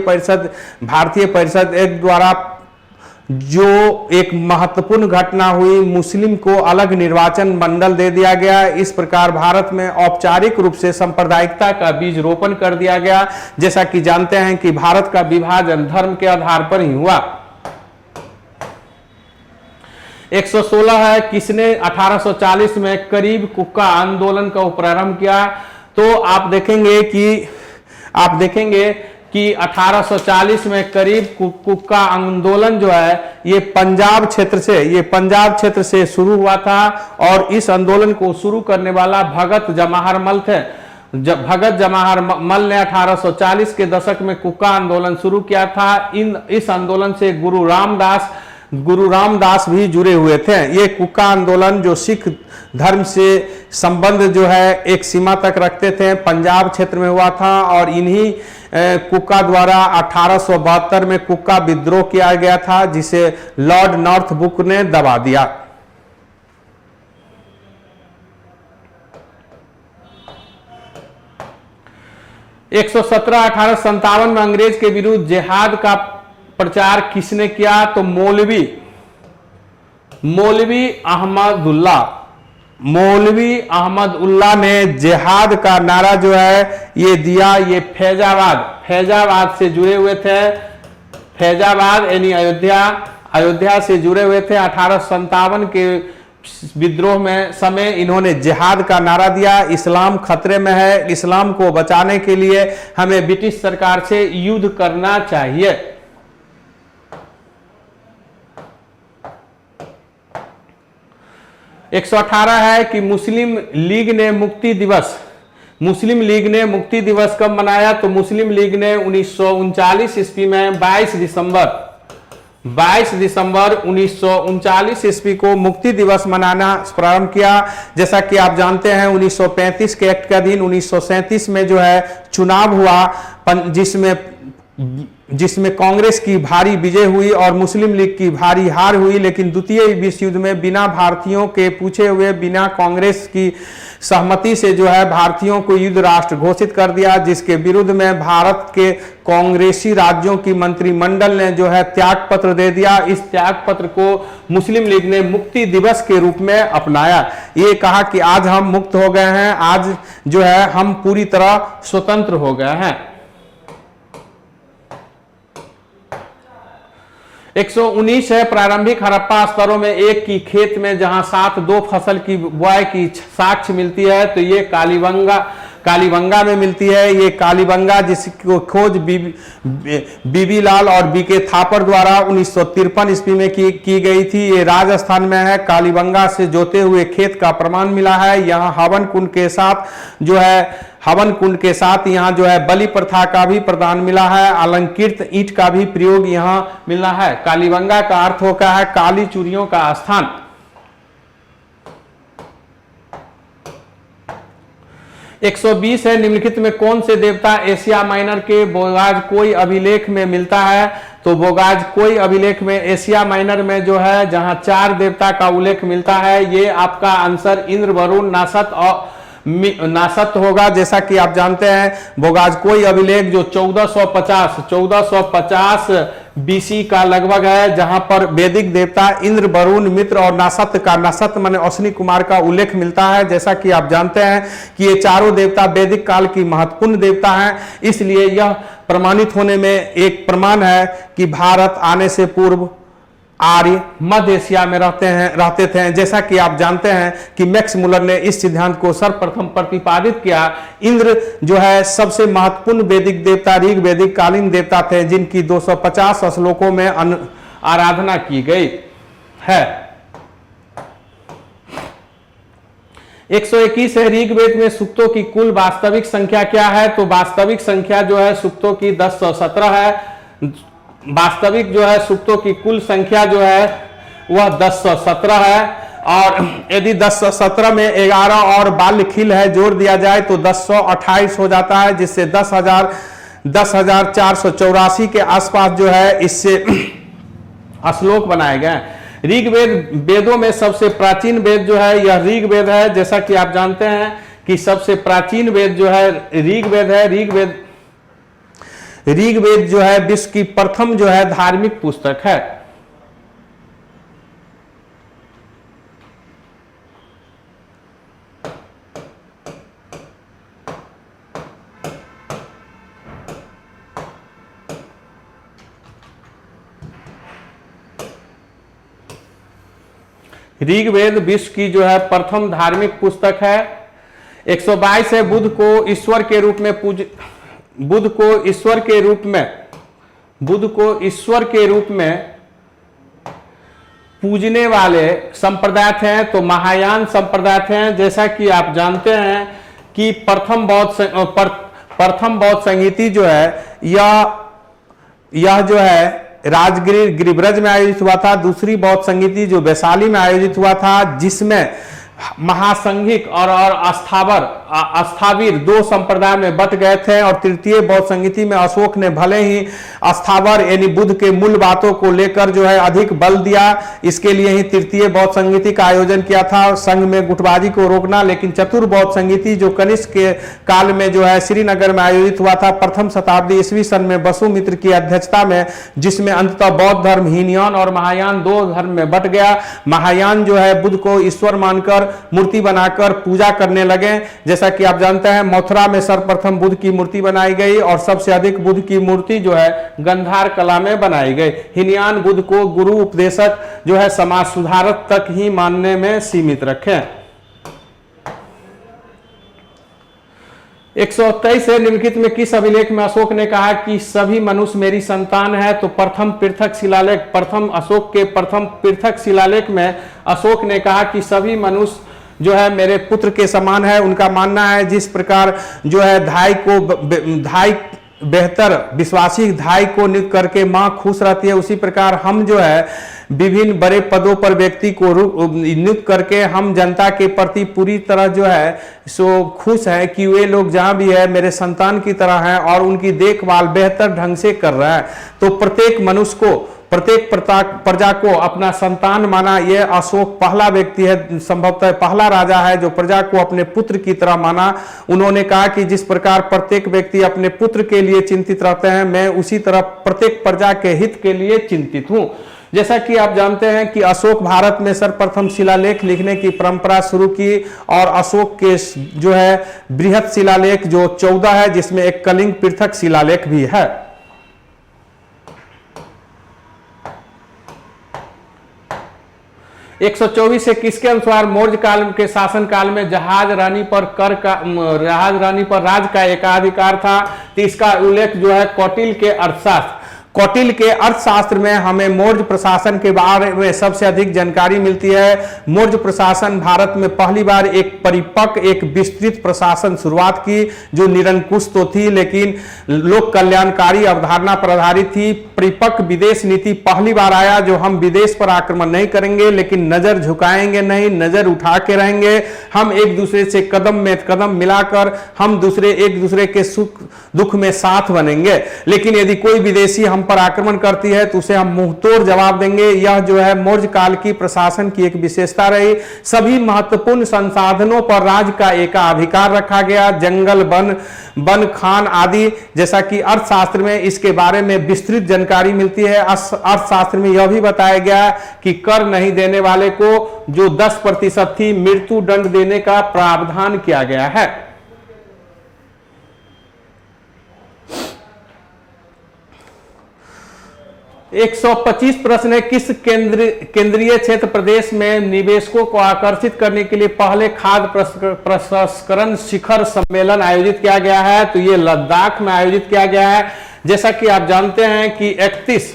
परिषद एक्ट द्वारा जो एक महत्वपूर्ण घटना हुई, मुस्लिम को अलग निर्वाचन मंडल दे दिया गया। इस प्रकार भारत में औपचारिक रूप से सांप्रदायिकता का बीज रोपण कर दिया गया। जैसा कि जानते हैं कि भारत का विभाजन धर्म के आधार पर ही हुआ। 116 है किसने 1840 में करीब कुक्का आंदोलन का प्रारंभ किया? तो आप देखेंगे कि 1840 में करीब कुक्का आंदोलन जो है ये पंजाब क्षेत्र से शुरू हुआ था और इस आंदोलन को शुरू करने वाला भगत जवाहर मल थे। भगत जवाहर मल ने 1840 के दशक में कुक्का आंदोलन शुरू किया था। इस आंदोलन से गुरु रामदास भी जुड़े हुए थे। ये कुक्का आंदोलन जो सिख धर्म से संबंध जो है एक सीमा तक रखते थे, पंजाब क्षेत्र में हुआ था और इन्हीं कुक्का द्वारा 1872 में कुक्का विद्रोह किया गया था, जिसे लॉर्ड नॉर्थब्रुक ने दबा दिया। एक 1857 में अंग्रेज के विरुद्ध जिहाद का प्रचार किसने किया? तो मौलवी मौलवी अहमद उल्लाह ने जिहाद का नारा जो है ये दिया। ये फैजाबाद से जुड़े हुए थे। फैजाबाद यानी अयोध्या से जुड़े हुए थे। 1857 के विद्रोह में समय इन्होंने जिहाद का नारा दिया। इस्लाम खतरे में है, इस्लाम को बचाने के लिए हमें ब्रिटिश सरकार से युद्ध करना चाहिए। एक 118 है कि मुस्लिम लीग ने मुक्ति दिवस कब मनाया? तो मुस्लिम लीग ने 1939 ईस्वी में 22 दिसंबर 1939 ईस्वी को मुक्ति दिवस मनाना प्रारंभ किया। जैसा कि आप जानते हैं 1935 के एक्ट का दिन 1937 में जो है चुनाव हुआ, जिसमें कांग्रेस की भारी विजय हुई और मुस्लिम लीग की भारी हार हुई। लेकिन द्वितीय विश्व युद्ध में बिना भारतीयों के पूछे हुए, बिना कांग्रेस की सहमति से जो है भारतीयों को युद्ध राष्ट्र घोषित कर दिया, जिसके विरुद्ध में भारत के कांग्रेसी राज्यों की मंत्रिमंडल ने जो है त्याग पत्र दे दिया। इस त्याग पत्र को मुस्लिम लीग ने मुक्ति दिवस के रूप में अपनाया। ये कहा कि आज हम मुक्त हो गए हैं, आज जो है हम पूरी तरह स्वतंत्र हो गए हैं। 119 है प्रारंभिक हड़प्पा स्तरों में एक की खेत में जहां साथ दो फसल की बुआई की साक्ष्य मिलती है, तो ये कालीबंगा में मिलती है। ये कालीबंगा जिसको खोज बीबी लाल और बीके थापर द्वारा 1953 ईस्वी में की गई थी। ये राजस्थान में है। कालीबंगा से जोते हुए खेत का प्रमाण मिला है। यहाँ हवन कुंड के साथ यहाँ जो है बलि प्रथा का भी प्रदान मिला है। अलंकृत ईंट का भी प्रयोग यहाँ मिला है। कालीबंगा का अर्थ होता है काली चूड़ियों का स्थान। एक 120 है निम्नलिखित में कौन से देवता एशिया माइनर के बोगाज कोई अभिलेख में मिलता है? तो बोगाज कोई अभिलेख में एशिया माइनर में जो है जहां 4 देवता का उल्लेख मिलता है, ये आपका आंसर इंद्र, वरुण, नासत होगा। जैसा कि आप जानते हैं बोगाज कोई अभिलेख जो 1450 बीसी का लगभग है, जहां पर वैदिक देवता इंद्र, वरुण, मित्र और नासत माने अश्विनी कुमार का उल्लेख मिलता है। जैसा कि आप जानते हैं कि ये चारों देवता वैदिक काल की महत्वपूर्ण देवता हैं, इसलिए यह प्रमाणित होने में एक प्रमाण है कि भारत आने से पूर्व आर्य मध्य एशिया में रहते थे। जैसा कि आप जानते हैं कि मैक्स मुलर ने इस सिद्धांत को सर्वप्रथम प्रतिपादित किया। इंद्र जो है सबसे महत्वपूर्ण वैदिक देवता ऋग वैदिक कालीन देवता थे, जिनकी 250 श्लोकों में आराधना की गई है। 121 है ऋग्वेद में सूक्तों की कुल वास्तविक संख्या क्या है? तो वास्तविक संख्या जो है सूक्तों की 1017 है। वास्तविक जो है सूक्तों की कुल संख्या जो है वह 1017 है। और यदि 1017 में 11 और बाल्य खिल है जोड़ दिया जाए तो 1028 हो जाता है, जिससे 10,484 के आसपास जो है इससे श्लोक बनाए गए। ऋग्वेद वेदों में सबसे प्राचीन वेद जो है यह ऋग्वेद है। जैसा कि आप जानते हैं कि सबसे प्राचीन वेद जो है ऋग्वेद है। ऋग्वेद जो है विश्व की प्रथम जो है धार्मिक पुस्तक है। ऋग्वेद विश्व की जो है प्रथम धार्मिक पुस्तक है। 122 है बुध को ईश्वर के रूप में पूजने वाले संप्रदाय थे, तो महायान संप्रदाय थे। जैसा कि आप जानते हैं कि प्रथम बौद्ध संगीति जो है यह जो है राजगिर गिरिब्रज में आयोजित हुआ था। दूसरी बौद्ध संगीति जो वैशाली में आयोजित हुआ था, जिसमें महासंघिक और अस्थावीर 2 संप्रदाय में बट गए थे। और तृतीय बौद्ध संगीति में अशोक ने भले ही अस्थावर यानी बुद्ध के मूल बातों को लेकर जो है अधिक बल दिया, इसके लिए ही तृतीय बौद्ध संगीति का आयोजन किया था, संघ में गुटबाजी को रोकना। लेकिन चतुर्थ बौद्ध संगीति जो कनिष्क के काल में जो है श्रीनगर में आयोजित हुआ था, प्रथम शताब्दी ईस्वी सन में वसुमित्र की अध्यक्षता में, जिसमें अंततः बौद्ध धर्म हीनयान और महायान 2 धर्म में बट गया। महायान जो है बुद्ध को ईश्वर मानकर पर मूर्ति बनाकर पूजा करने लगे। जैसा कि आप जानते हैं मथुरा में सर्वप्रथम बुद्ध की मूर्ति बनाई गई और सबसे अधिक बुद्ध की मूर्ति जो है गंधार कला में बनाई गई। हीनयान बुद्ध को गुरु उपदेशक जो है समाज सुधारक तक ही मानने में सीमित रखें। 123 से निम्नलिखित में किस अभिलेख में अशोक ने कहा कि सभी मनुष्य मेरी संतान है? तो प्रथम पृथक शिलालेख, प्रथम अशोक के प्रथम पृथक शिलालेख में अशोक ने कहा कि सभी मनुष्य जो है मेरे पुत्र के समान है। उनका मानना है जिस प्रकार जो है धाई बेहतर विश्वासी धाई को नियुक्त करके मां खुश रहती है, उसी प्रकार हम जो है विभिन्न बड़े पदों पर व्यक्ति को नियुक्त करके हम जनता के प्रति पूरी तरह जो है सो खुश है कि वे लोग जहां भी है मेरे संतान की तरह हैं और उनकी देखभाल बेहतर ढंग से कर रहा है। तो प्रत्येक मनुष्य को, प्रत्येक प्रजा को अपना संतान माना। यह अशोक पहला व्यक्ति है, संभवतः पहला राजा है जो प्रजा को अपने पुत्र की तरह माना। उन्होंने कहा कि जिस प्रकार प्रत्येक व्यक्ति अपने पुत्र के लिए चिंतित रहते हैं, मैं उसी तरह प्रत्येक प्रजा के हित के लिए चिंतित हूं। जैसा कि आप जानते हैं कि अशोक भारत में सर्वप्रथम शिलालेख लिखने की परंपरा शुरू की और अशोक के जो है बृहत शिलालेख जो 14 है, जिसमें एक कलिंग पृथक शिलालेख भी है। 124 से किसके अनुसार मौर्य काल के शासन काल में जहाज रानी पर राज का एकाधिकार था? तो इसका उल्लेख जो है कौटिल्य के अर्थशास्त्र में हमें मौर्य प्रशासन के बारे में सबसे अधिक जानकारी मिलती है। मौर्य प्रशासन भारत में पहली बार एक परिपक्व, एक विस्तृत प्रशासन शुरुआत की जो निरंकुश तो थी लेकिन लोक कल्याणकारी अवधारणा पर आधारित थी। परिपक्व विदेश नीति पहली बार आया जो हम विदेश पर आक्रमण नहीं करेंगे लेकिन नजर झुकाएंगे नहीं, नजर उठा के रहेंगे। हम एक दूसरे से कदम में कदम मिलाकर हम एक दूसरे के सुख दुख में साथ बनेंगे। लेकिन यदि कोई विदेशी हम पर आक्रमण करती है तो उसे हम मुंहतोड़ जवाब देंगे। यह जो है मौर्य काल की प्रशासन की एक विशेषता रही। सभी महत्वपूर्ण संसाधनों पर राज्य का एकाधिकार रखा गया, जंगल, वन, खान आदि। जैसा कि अर्थशास्त्र में इसके बारे में विस्तृत जानकारी मिलती है। अर्थशास्त्र में यह भी बताया गया कि कर नहीं देने वाले को जो 10% थी मृत्यु दंड देने का प्रावधान किया गया है। 125 प्रश्न है किस केंद्रीय क्षेत्र प्रदेश में निवेशकों को आकर्षित करने के लिए पहले खाद्य प्रसंस्करण शिखर सम्मेलन आयोजित किया गया है? तो ये लद्दाख में आयोजित किया गया है। जैसा कि आप जानते हैं कि 31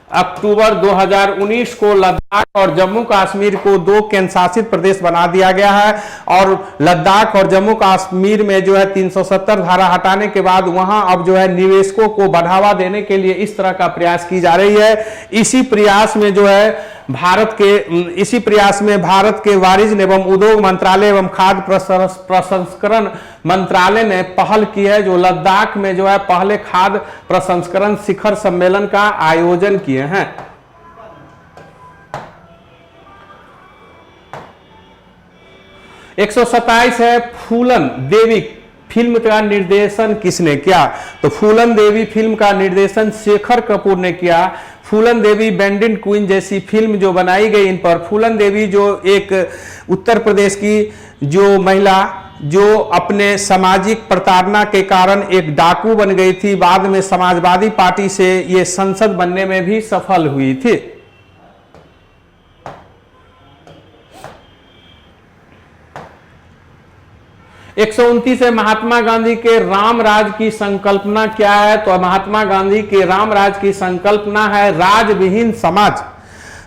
अक्टूबर 2019 को लद्दाख और जम्मू कश्मीर को 2 केंद्र शासित प्रदेश बना दिया गया है और लद्दाख और जम्मू कश्मीर में जो है 370 धारा हटाने के बाद वहां अब जो है निवेशकों को बढ़ावा देने के लिए इस तरह का प्रयास की जा रही है। इसी प्रयास में भारत के वाणिज्य एवं उद्योग मंत्रालय एवं खाद्य प्रसंस्करण मंत्रालय ने पहल की है जो लद्दाख में जो है पहले खाद्य प्रसंस्करण शिखर सम्मेलन का आयोजन किए हैं। 127 है फूलन देवी फिल्म का निर्देशन किसने किया? तो फूलन देवी फिल्म का निर्देशन शेखर कपूर ने किया। फूलन देवी बैंडिट क्वीन जैसी फिल्म जो बनाई गई इन पर, फूलन देवी जो एक उत्तर प्रदेश की जो महिला जो अपने सामाजिक प्रताड़ना के कारण एक डाकू बन गई थी, बाद में समाजवादी पार्टी से ये संसद बनने में भी सफल हुई थी। 129 है महात्मा गांधी के राम राज की संकल्पना क्या है? तो महात्मा गांधी के राम राज की संकल्पना है राज विहीन समाज।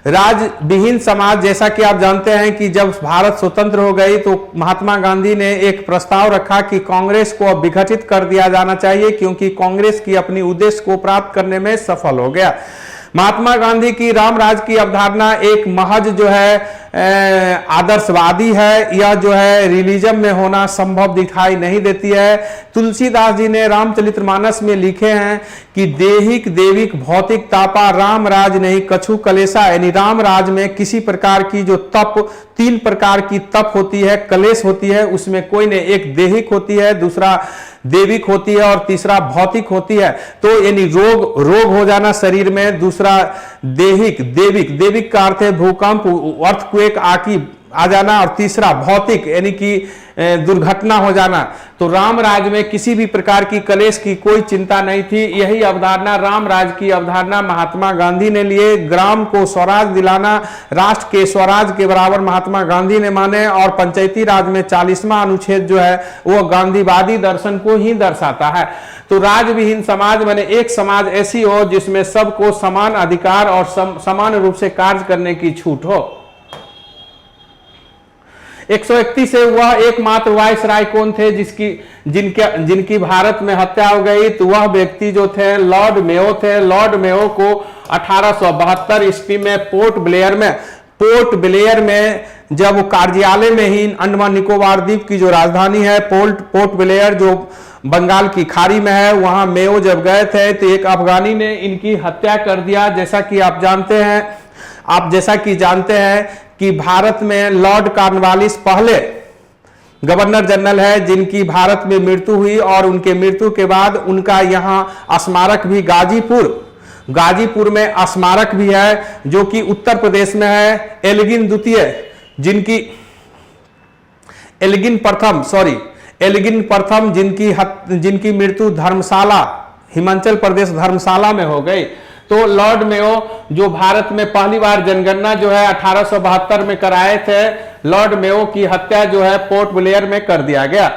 राज विहीन समाज, जैसा कि आप जानते हैं कि जब भारत स्वतंत्र हो गई तो महात्मा गांधी ने एक प्रस्ताव रखा कि कांग्रेस को अब विघटित कर दिया जाना चाहिए क्योंकि कांग्रेस की अपनी उद्देश्य को प्राप्त करने में सफल हो गया। महात्मा गांधी की राम राज की अवधारणा एक महज जो है आदर्शवादी है। यह जो है रिलीजन में होना संभव दिखाई नहीं देती है। तुलसीदास जी ने रामचरितमानस में लिखे हैं कि देहिक देविक भौतिक तापा राम राज नहीं कछु कलेशा, यानी राम राज में किसी प्रकार की जो तप, 3 प्रकार की तप होती है, कलेश होती है, उसमें कोई ने एक देहिक होती है, दूसरा देविक होती है और तीसरा भौतिक होती है। तो यानी रोग हो जाना शरीर में, दूसरा देहिक देविक का अर्थ है भूकंप, अर्थक्वेक आ जाना, और तीसरा भौतिक यानी कि दुर्घटना हो जाना। तो राम राज्य में किसी भी प्रकार की कलेश की कोई चिंता नहीं थी। यही अवधारणा, राम राज्य की अवधारणा महात्मा गांधी ने लिए। ग्राम को स्वराज दिलाना राष्ट्र के स्वराज के बराबर महात्मा गांधी ने माने, और पंचायती राज में 40वां अनुच्छेद जो है वो गांधीवादी दर्शन को ही दर्शाता है। तो राज विहीन समाज माने एक समाज ऐसी हो जिसमें सबको समान अधिकार और समान रूप से कार्य करने की छूट हो। 131 से वह एकमात्र वायसराय कौन थे जिनकी भारत में हत्या हो गई? तो वह व्यक्ति जो थे लॉर्ड मेयो थे। लॉर्ड मेयो को 1872 ईस्वी में पोर्ट ब्लेयर में जब वो कार्यालय में ही अंडमान निकोबार द्वीप की जो राजधानी है पोर्ट ब्लेयर जो बंगाल की खाड़ी में है, वहां मेयो जब गए थे तो एक अफगानी ने इनकी हत्या कर दिया। जैसा कि जानते हैं कि भारत में लॉर्ड कॉर्नवालिस पहले गवर्नर जनरल है जिनकी भारत में मृत्यु हुई, और उनके मृत्यु के बाद उनका यहाँ स्मारक भी गाजीपुर में स्मारक भी है जो कि उत्तर प्रदेश में है। एल्गिन प्रथम जिनकी मृत्यु धर्मशाला, हिमाचल प्रदेश धर्मशाला में हो गई। तो लॉर्ड मेयो जो भारत में पहली बार जनगणना जो है 1872 में कराए थे, लॉर्ड मेयो की हत्या जो है पोर्ट ब्लेयर में कर दिया गया।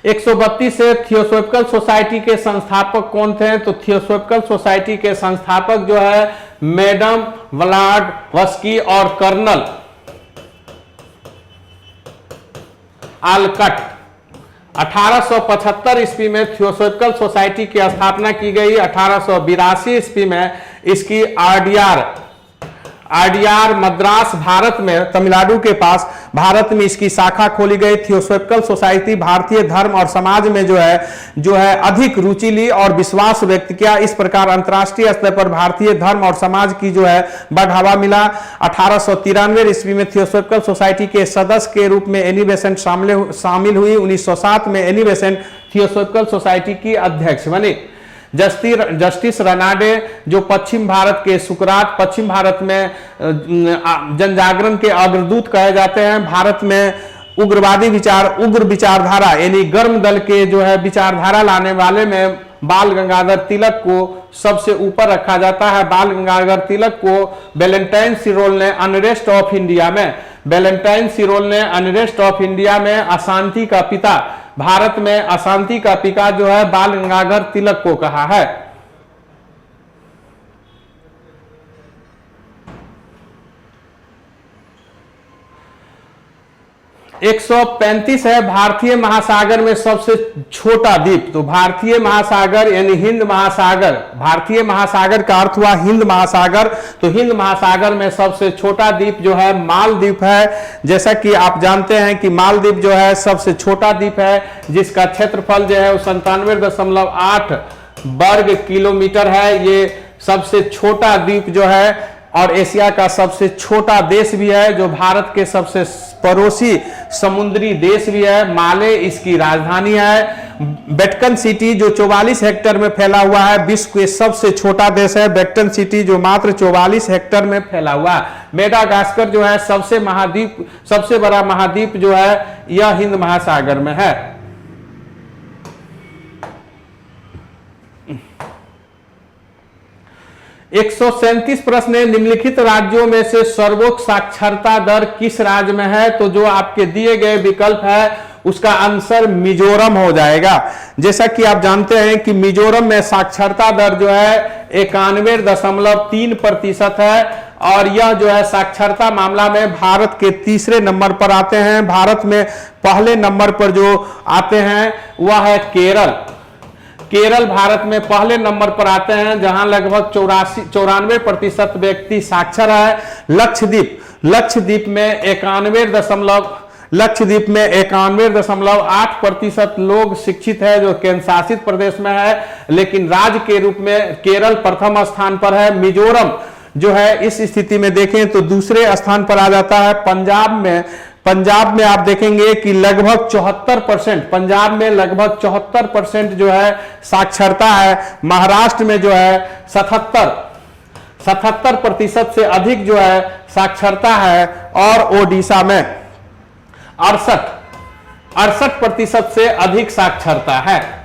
एक 132 से थियोसॉफिकल सोसाइटी के संस्थापक कौन थे? तो थियोसॉफिकल सोसाइटी के संस्थापक जो है मैडम व्लाडवस्की और कर्नल आलकट। 1875 ईस्वी में थियोसॉफिकल सोसाइटी की स्थापना की गई। 1882 ईस्वी में इसकी आरडीआर मद्रास भारत में, तमिलनाडु के पास भारत में इसकी शाखा खोली गई। थियोसॉफिकल सोसाइटी भारतीय धर्म और समाज में जो है अधिक रुचि ली और विश्वास व्यक्त किया। इस प्रकार अंतर्राष्ट्रीय स्तर पर भारतीय धर्म और समाज की जो है बढ़ावा मिला। 1893 ईस्वी में थियोसॉफिकल सोसाइटी के सदस्य के रूप में एनी बेसेंट शामिल हुई। 1907 में एनी बेसेंट थियोसॉफिकल सोसाइटी की अध्यक्ष बनी। जस्टिस रनाडे जो पश्चिम भारत के सुकरात, पश्चिम भारत में जनजागरण के अग्रदूत कहे जाते हैं। भारत में उग्र विचारधारा यानी गर्म दल के जो है विचारधारा लाने वाले में बाल गंगाधर तिलक को सबसे ऊपर रखा जाता है। बाल गंगाधर तिलक को वैलेंटाइन सिरोल ने अनरेस्ट ऑफ इंडिया में अशांति का पिता, भारत में अशांति का पिता जो है बाल गंगाधर तिलक को कहा है। 135 है भारतीय महासागर में सबसे छोटा द्वीप। तो भारतीय महासागर यानी हिंद महासागर, भारतीय महासागर का अर्थ हुआ हिंद महासागर। तो हिंद महासागर में सबसे छोटा द्वीप जो है मालदीव है। जैसा कि आप जानते हैं कि मालदीव जो है सबसे छोटा द्वीप है जिसका क्षेत्रफल जो है 97.8 वर्ग किलोमीटर है। ये सबसे छोटा द्वीप जो है और एशिया का सबसे छोटा देश भी है, जो भारत के सबसे पड़ोसी समुद्री देश भी है। माले इसकी राजधानी है। वेटिकन सिटी जो 44 हेक्टेयर में फैला हुआ है, विश्व के सबसे छोटा देश है वेटिकन सिटी जो मात्र 44 हेक्टेयर में फैला हुआ है। मेडागास्कर जो है सबसे बड़ा महाद्वीप जो है यह हिंद महासागर में है। एक 137 प्रश्न है, निम्नलिखित राज्यों में से सर्वोच्च साक्षरता दर किस राज्य में है? तो जो आपके दिए गए विकल्प है उसका आंसर मिजोरम हो जाएगा। जैसा कि आप जानते हैं कि मिजोरम में साक्षरता दर जो है 91.3% है और यह जो है साक्षरता मामला में भारत के तीसरे नंबर पर आते हैं। भारत में पहले नंबर पर जो आते हैं वह है केरल। केरल भारत में पहले नंबर पर आते हैं जहां लगभग 94% व्यक्ति साक्षर है। लक्षद्वीप में 91.8% लोग शिक्षित है जो केंद्र शासित प्रदेश में है, लेकिन राज्य के रूप में केरल प्रथम स्थान पर है। मिजोरम जो है इस स्थिति में देखें तो दूसरे स्थान पर आ जाता है। पंजाब में आप देखेंगे कि लगभग 74%, पंजाब में लगभग 74% जो है साक्षरता है। महाराष्ट्र में जो है 77% से अधिक जो है साक्षरता है, और ओडिशा में 68% से अधिक साक्षरता है।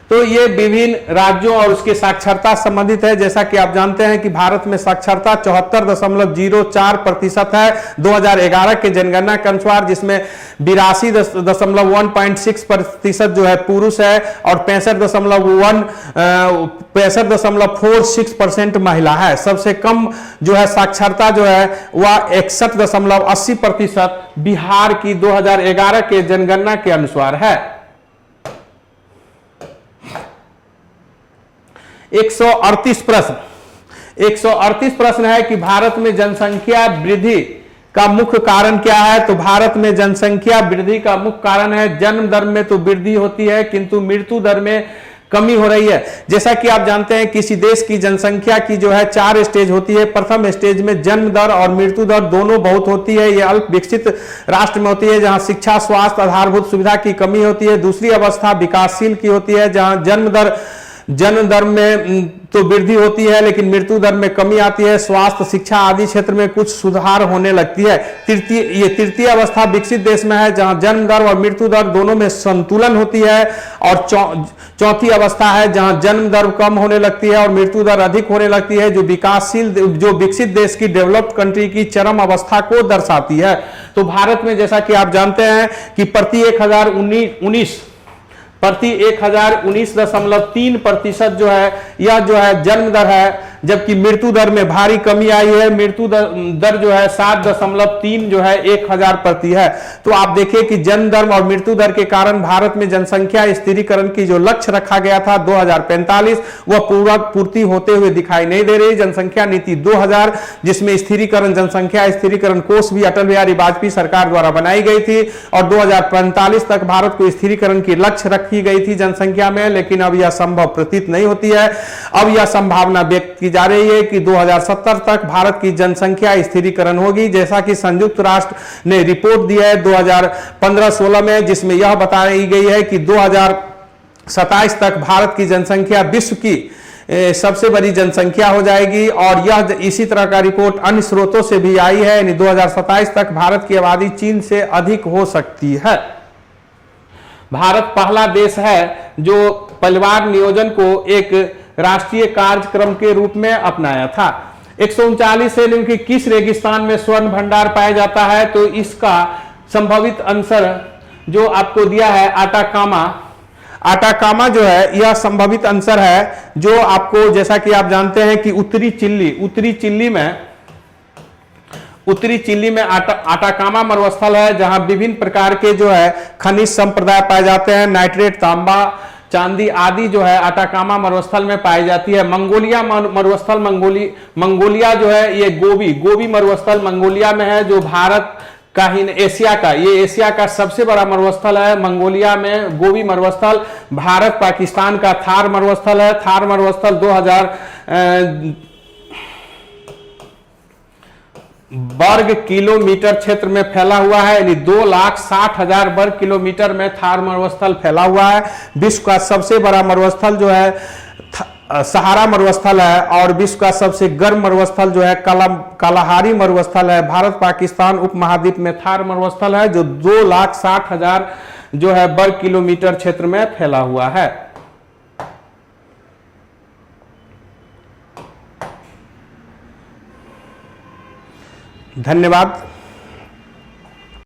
तो ये विभिन्न राज्यों और उसके साक्षरता संबंधित है। जैसा कि आप जानते हैं कि भारत में साक्षरता 74.04% है 2011 के जनगणना के अनुसार, जिसमें 82.1.6% जो है पुरुष है और 65.46% महिला है। सबसे कम जो है साक्षरता जो है वह 61.80% बिहार की 2011 के जनगणना के अनुसार है। 138 प्रश्न है कि भारत में जनसंख्या वृद्धि का मुख्य कारण क्या है। तो भारत में जनसंख्या वृद्धि का मुख्य कारण है, जन्म दर में तो वृद्धि होती है किंतु मृत्यु दर में कमी हो रही है। जैसा कि आप जानते हैं किसी देश की जनसंख्या की जो है 4 स्टेज होती है। प्रथम स्टेज में जन्म दर और मृत्यु दर दोनों बहुत होती है, ये अल्प विकसित राष्ट्र में होती है जहां शिक्षा, स्वास्थ्य, आधारभूत सुविधा की कमी होती है। दूसरी अवस्था विकासशील की होती है जहां जन्म दर में तो वृद्धि होती है लेकिन मृत्यु दर में कमी आती है। स्वास्थ्य, शिक्षा आदि क्षेत्र में कुछ सुधार होने लगती है। तृतीय अवस्था विकसित देश में है जहां जन्म दर और मृत्यु दर दोनों में संतुलन होती है। और चौथी अवस्था है जहां जन्म दर कम होने लगती है और मृत्यु दर अधिक होने लगती है, जो विकसित देश की डेवलप्ड कंट्री की चरम अवस्था को दर्शाती है। तो भारत में जैसा कि आप जानते हैं कि प्रति 1019.3% जो है यह जो है जन्म दर है, जबकि मृत्यु दर में भारी कमी आई है। मृत्यु दर जो है 7.3 जो है 1000 प्रति है। तो आप देखिए कि जन्म दर और मृत्यु दर के कारण भारत में जनसंख्या स्थिरीकरण की जो लक्ष्य रखा गया था 2045 वह पूर्ति होते हुए दिखाई नहीं दे रही। जनसंख्या नीति 2000 जिसमें जनसंख्या स्थिरीकरण कोष भी अटल बिहारी वाजपेयी सरकार द्वारा बनाई गई थी और 2045 तक भारत को स्थिरीकरण की लक्ष्य रखी गई थी जनसंख्या में, लेकिन अब यह संभव प्रतीत नहीं होती है। अब यह संभावना व्यक्त की जा रही है कि 2070 तक भारत की जनसंख्या स्थिरीकरण होगी, जैसा कि संयुक्त राष्ट्र ने रिपोर्ट दी है 2015-16 में, जिसमें यह बताई गई है कि 2027 तक भारत की जनसंख्या विश्व की सबसे बड़ी जनसंख्या हो जाएगी। और यह इसी तरह का रिपोर्ट अन्य स्रोतों से भी आई है, यानी 2027 तक भारत की आबादी चीन से अधिक हो सकती है। भारत पहला देश है जो परिवार नियोजन को एक राष्ट्रीय कार्यक्रम के रूप में अपनाया था। 139 से निम्न किस रेगिस्तान में स्वर्ण भंडार पाया जाता है। तो इसका संभावित आंसर जो आपको दिया है आटाकामा जो है यह संभावित आंसर है, जो आपको जैसा कि आप जानते हैं कि उत्तरी चिली में आटाकामा मरुस्थल है जहां विभिन्न प्रकार के जो है खनिज संप्रदाय पाए जाते हैं। नाइट्रेट, तांबा, चांदी आदि जो है आटाकामा मरुस्थल में पाई जाती है। मंगोलिया मरुस्थल मंगोलिया जो है ये गोबी मरुस्थल मंगोलिया में है, जो भारत का ही एशिया का सबसे बड़ा मरुस्थल है। मंगोलिया में गोबी मरुस्थल। भारत पाकिस्तान का थार मरुस्थल है। थार मरुस्थल 2000 वर्ग किलोमीटर क्षेत्र में फैला हुआ है, यानी 2,60,000 वर्ग किलोमीटर में थार मरुस्थल फैला हुआ है। विश्व का सबसे बड़ा मरुस्थल जो है सहारा मरुस्थल है और विश्व का सबसे गर्म मरुस्थल जो है कालाहारी मरुस्थल है। भारत पाकिस्तान उपमहाद्वीप में थार मरुस्थल है जो 2,60,000 जो है वर्ग किलोमीटर क्षेत्र में फैला हुआ है। धन्यवाद।